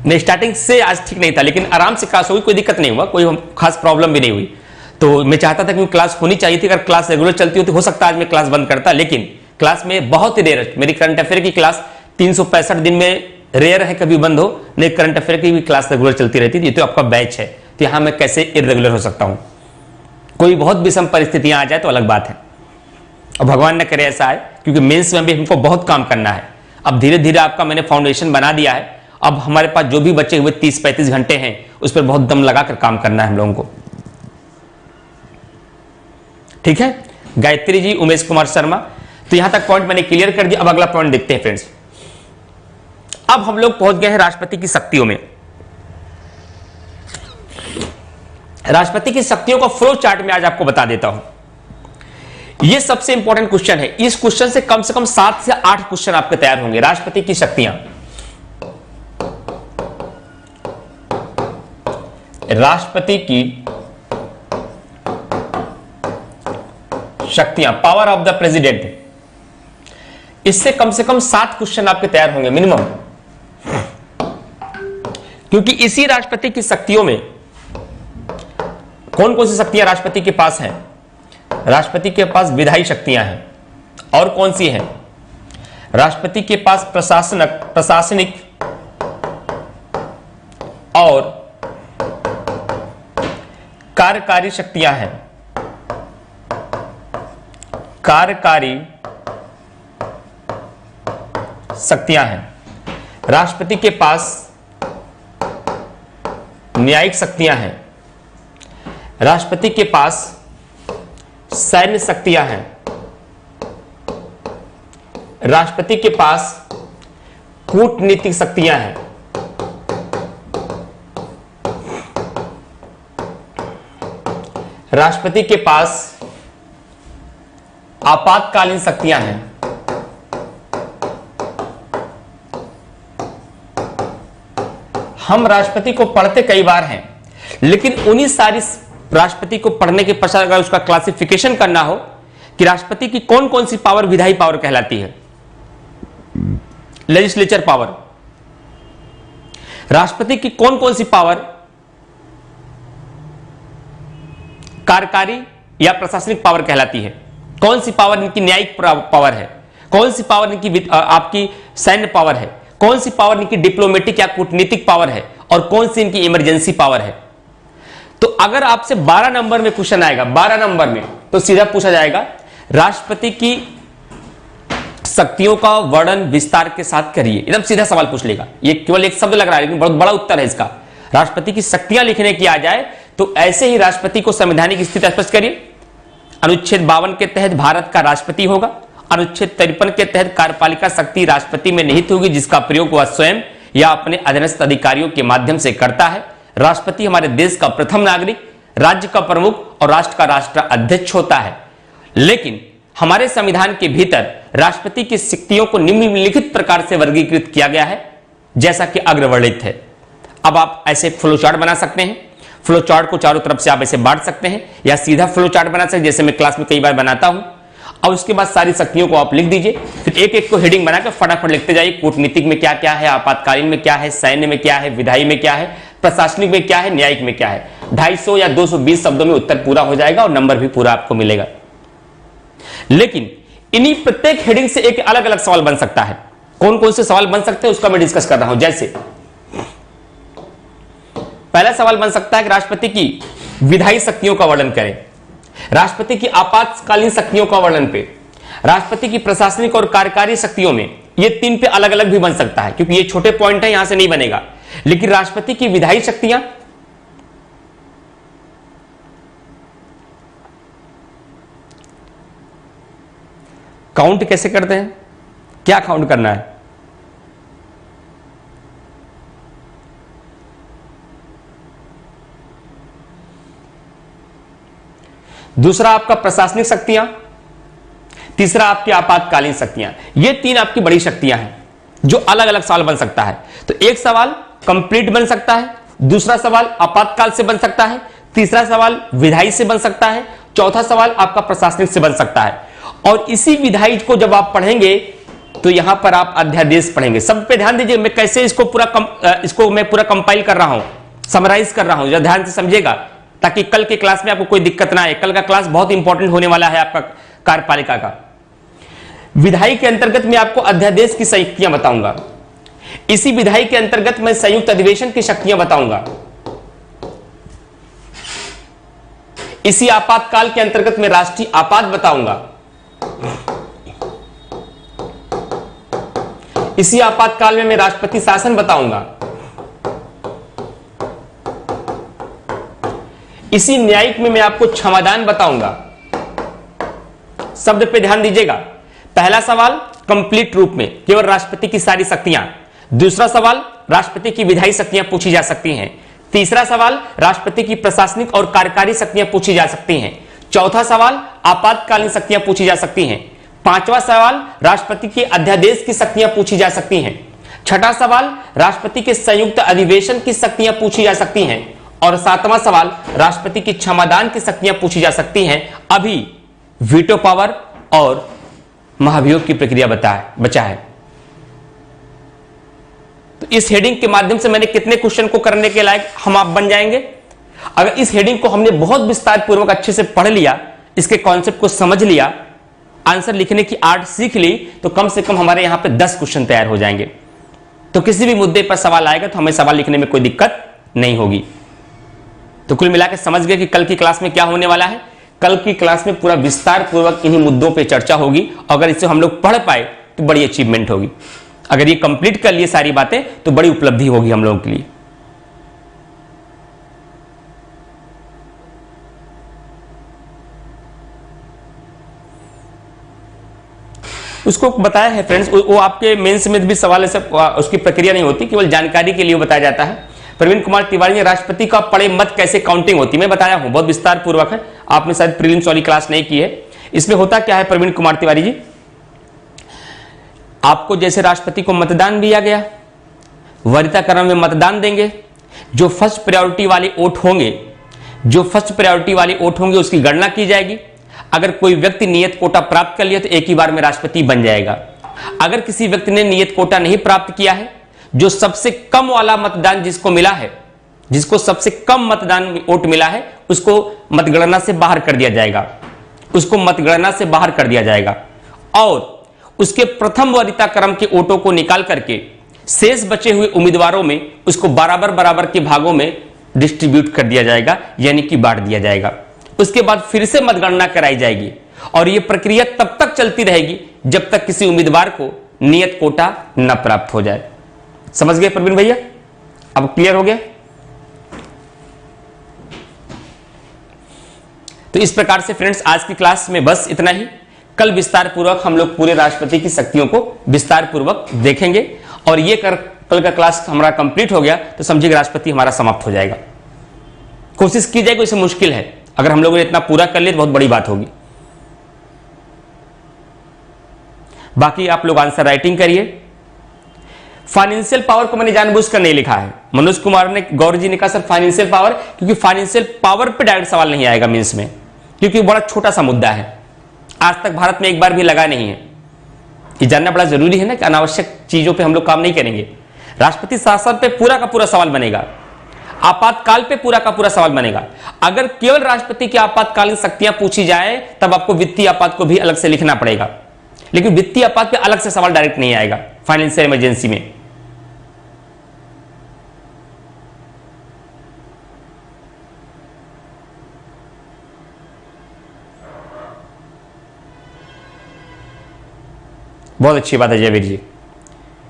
Speaker 1: नहीं, स्टार्टिंग से आज ठीक नहीं था, लेकिन आराम से क्लास हुई, कोई दिक्कत नहीं हुआ, कोई खास प्रॉब्लम भी नहीं हुई। तो मैं चाहता था कि क्लास होनी चाहिए थी, अगर क्लास रेगुलर चलती होती हो सकता है आज मैं क्लास बंद करता, लेकिन क्लास में बहुत ही रेयर, मेरी करंट अफेयर की क्लास 365 दिन में रेयर है कभी बंद हो, नहीं करंट अफेयर की भी क्लास रेगुलर चलती रहती थी। ये तो आपका बैच है, तो यहां मैं कैसे इरेगुलर हो सकता हूं? कोई बहुत विषम परिस्थितियां आ जाए तो अलग बात है, और भगवान न करे ऐसा आए, क्योंकि मेंस में भी हमको बहुत काम करना है। अब धीरे धीरे आपका मैंने फाउंडेशन बना दिया है, अब हमारे पास जो भी बचे हुए 30-35 घंटे हैं उस पर बहुत दम लगाकर काम करना है हम लोगों को। ठीक है गायत्री जी, उमेश कुमार शर्मा, तो यहां तक पॉइंट मैंने क्लियर कर दिया। अब अगला पॉइंट देखते हैं फ्रेंड्स। अब हम लोग पहुंच गए हैं राष्ट्रपति की शक्तियों में। राष्ट्रपति की शक्तियों का फ्लो चार्ट में आज आपको बता देता हूं। यह सबसे इंपॉर्टेंट क्वेश्चन है, इस क्वेश्चन से कम 7 से 8 क्वेश्चन आपके तैयार होंगे। राष्ट्रपति की शक्तियां, राष्ट्रपति की शक्तियां, पावर ऑफ द प्रेसिडेंट, इससे कम से कम 7 क्वेश्चन आपके तैयार होंगे मिनिमम, क्योंकि इसी राष्ट्रपति की शक्तियों में कौन कौन सी शक्तियां राष्ट्रपति के पास हैं? राष्ट्रपति के पास विधायी शक्तियां हैं, और कौन सी हैं? राष्ट्रपति के पास प्रशासनिक और कार्यकारी शक्तियां हैं। कार्यकारी शक्तियां हैं। राष्ट्रपति के पास न्यायिक शक्तियां हैं। राष्ट्रपति के पास सैन्य शक्तियां हैं। राष्ट्रपति के पास कूटनीतिक शक्तियां हैं। राष्ट्रपति के पास आपातकालीन शक्तियां हैं। हम राष्ट्रपति को पढ़ते कई बार हैं, लेकिन उन्हीं सारी राष्ट्रपति को पढ़ने के पश्चात अगर उसका क्लासिफिकेशन करना हो कि राष्ट्रपति की कौन कौन सी पावर विधायी पावर कहलाती है, लेजिस्लेचर पावर, राष्ट्रपति की कौन कौन सी पावर कार्यकारी या प्रशासनिक पावर कहलाती है, कौन सी पावर इनकी न्यायिक पावर है, कौन सी पावर इनकी आपकी सैन्य पावर है, कौन सी पावर इनकी डिप्लोमेटिक या कूटनीतिक पावर है और कौन सी इनकी इमरजेंसी पावर है। तो अगर आपसे 12 नंबर में क्वेश्चन आएगा, 12 नंबर में, तो सीधा पूछा जाएगा राष्ट्रपति की शक्तियों का वर्णन विस्तार के साथ करिए। एकदम सीधा सवाल पूछ लेगा। ये केवल एक शब्द लग रहा है लेकिन बहुत बड़ा उत्तर है इसका। राष्ट्रपति की शक्तियां लिखने की आ जाए तो ऐसे ही राष्ट्रपति को संवैधानिक स्थिति स्पष्ट करिए। अनुच्छेद 52 के तहत भारत का राष्ट्रपति होगा। अनुच्छेद 53 के तहत कार्यपालिका शक्ति राष्ट्रपति में निहित होगी जिसका प्रयोग वह स्वयं या अपने अधीनस्थ अधिकारियों के माध्यम से करता है। राष्ट्रपति हमारे देश का प्रथम नागरिक, राज्य का प्रमुख और राष्ट्र का राष्ट्र अध्यक्ष होता है। लेकिन हमारे संविधान के भीतर राष्ट्रपति की शक्तियों को निम्नलिखित प्रकार से वर्गीकृत किया गया है जैसा कि अग्रवर्णित है। अब आप ऐसे फ्लो चार्ट बना सकते हैं। फ्लो चार्ट को चारों तरफ से आप ऐसे बांट सकते हैं या सीधा फ्लो चार्ट बना सकते हैं जैसे मैं क्लास में कई बार बनाता हूं। और उसके बाद सारी शक्तियों को आप लिख दीजिए। फिर एक एक को हेडिंग बनाकर फटाफट लिखते जाइए। कूटनीतिक में क्या क्या है, आपातकालीन में क्या है, सैन्य में क्या है, विधायी में क्या है, प्रशासनिक में क्या है, न्यायिक में क्या है। 250 या 220 शब्दों में उत्तर पूरा हो जाएगा और नंबर भी पूरा आपको मिलेगा। लेकिन इन्हीं प्रत्येक हेडिंग से एक अलग अलग सवाल बन सकता है। कौन कौन से सवाल बन सकते हैं उसका मैं डिस्कस कर रहा हूं। जैसे पहला सवाल बन सकता है कि राष्ट्रपति की विधायी शक्तियों का वर्णन करें, राष्ट्रपति की आपातकालीन शक्तियों का वर्णन पे, राष्ट्रपति की प्रशासनिक और कार्यकारी शक्तियों में। ये 3 पे अलग अलग भी बन सकता है क्योंकि ये छोटे पॉइंट है, यहां से नहीं बनेगा। लेकिन राष्ट्रपति की विधायी शक्तियां, काउंट कैसे करते हैं, क्या काउंट करना है। दूसरा आपका प्रशासनिक शक्तियां, तीसरा आपकी आपातकालीन शक्तियां। ये 3 आपकी बड़ी शक्तियां हैं जो अलग अलग सवाल बन सकता है। तो एक सवाल कंप्लीट बन सकता है, दूसरा सवाल आपातकाल से बन सकता है, तीसरा सवाल विधायी से बन सकता है, चौथा सवाल आपका प्रशासनिक से बन सकता है। और इसी विधायी को जब आप पढ़ेंगे तो यहां पर आप अध्यादेश पढ़ेंगे। सब पे ध्यान दीजिए, मैं कैसे इसको पूरा कंपाइल कर रहा हूं, समराइज कर रहा हूं, जरा ध्यान से समझिएगा ताकि कल के क्लास में आपको कोई दिक्कत ना आए। कल का क्लास बहुत इंपॉर्टेंट होने वाला है आपका कार्यपालिका का। विधायी के अंतर्गत मैं आपको अध्यादेश की शक्तियां बताऊंगा। इसी विधायी के अंतर्गत मैं संयुक्त अधिवेशन की शक्तियां बताऊंगा। इसी आपातकाल के अंतर्गत मैं राष्ट्रीय आपात बताऊंगा। इसी आपातकाल में मैं राष्ट्रपति शासन बताऊंगा। इसी न्यायिक में मैं आपको क्षमादान बताऊंगा। शब्द पे ध्यान दीजिएगा। पहला सवाल कंप्लीट रूप में केवल राष्ट्रपति की सारी शक्तियां, दूसरा सवाल राष्ट्रपति की विधायी शक्तियां पूछी जा सकती हैं, तीसरा सवाल राष्ट्रपति की प्रशासनिक और कार्यकारी शक्तियां पूछी जा सकती हैं, चौथा सवाल आपातकालीन शक्तियां पूछी जा सकती हैं, पांचवा सवाल राष्ट्रपति के अध्यादेश की शक्तियां पूछी जा सकती हैं, छठा सवाल राष्ट्रपति के संयुक्त अधिवेशन की शक्तियां पूछी जा सकती हैं और सातवां सवाल राष्ट्रपति की क्षमादान की शक्तियां पूछी जा सकती हैं। अभी वीटो पावर और महाभियोग की प्रक्रिया बचा है। तो इस हेडिंग के माध्यम से मैंने कितने क्वेश्चन को करने के लायक हम आप बन जाएंगे। अगर इस हेडिंग को हमने बहुत विस्तार पूर्वक अच्छे से पढ़ लिया, इसके कॉन्सेप्ट को समझ लिया, आंसर लिखने की आर्ट सीख ली, तो कम से कम हमारे यहां पे 10 क्वेश्चन तैयार हो जाएंगे। तो किसी भी मुद्दे पर सवाल आएगा तो हमें सवाल लिखने में कोई दिक्कत नहीं होगी। तो कुल मिलाकर समझ गए कि कल की क्लास में क्या होने वाला है। कल की क्लास में पूरा विस्तार पूर्वक इन्हीं मुद्दों पे चर्चा होगी। अगर इसे हम लोग पढ़ पाए तो बड़ी अचीवमेंट होगी। अगर ये कंप्लीट कर लिए सारी बातें तो बड़ी उपलब्धि होगी हम लोगों के लिए। उसको बताया है फ्रेंड्स, वो आपके मेंस में भी सवाल ऐसे उसकी प्रक्रिया नहीं होती, केवल जानकारी के लिए बताया जाता है। प्रवीण कुमार तिवारी ने राष्ट्रपति का पड़े मत कैसे काउंटिंग होती है, मैं बताया हूं, बहुत विस्तार पूर्वक है। आपने शायद प्रीलिम्स वाली क्लास नहीं की है। इसमें होता क्या है प्रवीण कुमार तिवारी जी, आपको जैसे राष्ट्रपति को मतदान दिया गया, वरीयता क्रम में मतदान देंगे। जो फर्स्ट प्रायोरिटी वाले वोट होंगे उसकी गणना की जाएगी। अगर कोई व्यक्ति नियत कोटा प्राप्त कर लिया तो एक ही बार में राष्ट्रपति बन जाएगा। अगर किसी व्यक्ति ने नियत कोटा नहीं प्राप्त किया है, जो सबसे कम वाला मतदान जिसको मिला है, जिसको सबसे कम मतदान वोट मिला है, उसको मतगणना से बाहर कर दिया जाएगा। और उसके प्रथम वरीयता क्रम के वोटों को निकाल करके शेष बचे हुए उम्मीदवारों में उसको बराबर बराबर के भागों में डिस्ट्रीब्यूट कर दिया जाएगा, यानी कि बांट दिया जाएगा। उसके बाद फिर से मतगणना कराई जाएगी और यह प्रक्रिया तब तक चलती रहेगी जब तक किसी उम्मीदवार को नियत कोटा न प्राप्त हो जाए। समझ गए प्रवीण भैया? अब क्लियर हो गया? तो इस प्रकार से फ्रेंड्स आज की क्लास में बस इतना ही। कल विस्तार पूर्वक हम लोग पूरे राष्ट्रपति की शक्तियों को विस्तार पूर्वक देखेंगे और ये कल का क्लास हमारा कंप्लीट हो गया तो समझिए राष्ट्रपति हमारा समाप्त हो जाएगा। कोशिश की जाएगी, इसे मुश्किल है, अगर हम लोगों ने इतना पूरा कर लिया तो बहुत बड़ी बात होगी। बाकी आप लोग आंसर राइटिंग करिए। फाइनेंशियल पावर को मैंने जानबूझकर नहीं लिखा है। मनोज कुमार ने, गौर जी ने कहा सर फाइनेंशियल पावर, क्योंकि फाइनेंशियल पावर पे डायरेक्ट सवाल नहीं आएगा मींस में, क्योंकि बड़ा छोटा सा मुद्दा है, आज तक भारत में एक बार भी लगा नहीं है। ये जानना बड़ा जरूरी है ना कि अनावश्यक चीजों पे हम लोग काम नहीं करेंगे। राष्ट्रपति शासन पे पूरा का पूरा सवाल बनेगा, आपातकाल पे पूरा का पूरा सवाल बनेगा। अगर केवल राष्ट्रपति की आपातकालीन शक्तियां पूछी जाए तब आपको वित्तीय आपात को भी अलग से लिखना पड़ेगा, लेकिन वित्तीय आपात पे अलग से सवाल डायरेक्ट नहीं आएगा फाइनेंशियल इमरजेंसी में। बहुत अच्छी बात है जयवीर जी।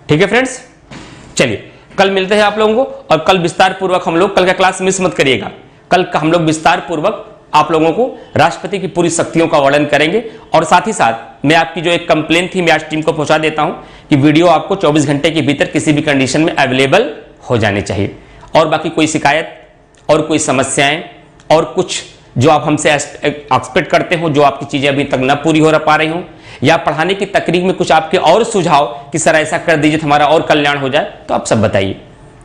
Speaker 1: ठीक है फ्रेंड्स, चलिए कल मिलते हैं आप लोगों को, और कल विस्तार पूर्वक हम लोग, कल का क्लास मिस मत करिएगा, कल का हम लोग विस्तार पूर्वक आप लोगों को राष्ट्रपति की पूरी शक्तियों का वर्णन करेंगे। और साथ ही साथ मैं आपकी जो एक कंप्लेन थी मैं आज टीम को पहुंचा देता हूं कि वीडियो आपको 24 घंटे के भीतर किसी भी कंडीशन में अवेलेबल हो जाने चाहिए। और बाकी कोई शिकायत और कोई समस्याएं और कुछ जो आप हमसे एक्सपेक्ट करते हो, जो आपकी चीजें अभी तक न पूरी हो पा रही हो, या पढ़ाने की तकनीक में कुछ आपके और सुझाव कि सर ऐसा कर दीजिए तो हमारा और कल्याण हो जाए, तो आप सब बताइए,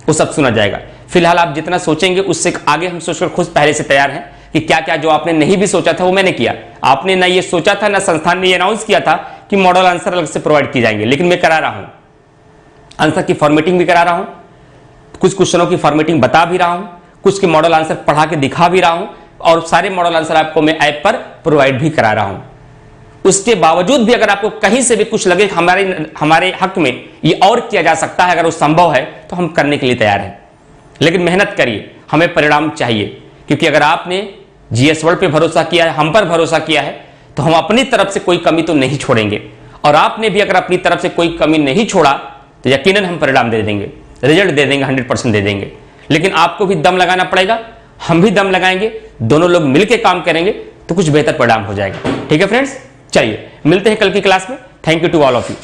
Speaker 1: वो सब सुना जाएगा। फिलहाल आप जितना सोचेंगे उससे आगे हम सोचकर खुद पहले से तैयार हैं कि क्या क्या जो आपने नहीं भी सोचा था वो मैंने किया। आपने ना ये सोचा था, ना संस्थान ने ये अनाउंस किया था कि मॉडल आंसर अलग से प्रोवाइड किए जाएंगे, लेकिन मैं करा रहा हूं, आंसर की फॉर्मेटिंग भी करा रहा हूं, कुछ क्वेश्चनों की फॉर्मेटिंग बता भी रहा हूं, कुछ के मॉडल आंसर पढ़ा के दिखा भी रहा हूं, और सारे मॉडल आंसर आपको मैं ऐप पर प्रोवाइड भी करा रहा हूं। उसके बावजूद भी अगर आपको कहीं से भी कुछ लगे हमारे हक में ये और किया जा सकता है, अगर वो संभव है तो हम करने के लिए तैयार हैं। लेकिन मेहनत करिए, हमें परिणाम चाहिए, क्योंकि अगर आपने जीएस वर्ल्ड पे भरोसा किया है, हम पर भरोसा किया है, तो हम अपनी तरफ से कोई कमी तो नहीं छोड़ेंगे। और आपने भी अगर अपनी तरफ से कोई कमी नहीं छोड़ा तो यकीनन हम परिणाम दे देंगे, रिजल्ट दे देंगे, 100% दे देंगे। लेकिन आपको भी दम लगाना पड़ेगा, हम भी दम लगाएंगे, दोनों लोग मिलकर काम करेंगे तो कुछ बेहतर परिणाम हो जाएगा। ठीक है फ्रेंड्स, चलिए मिलते हैं कल की क्लास में। Thank you to all of you.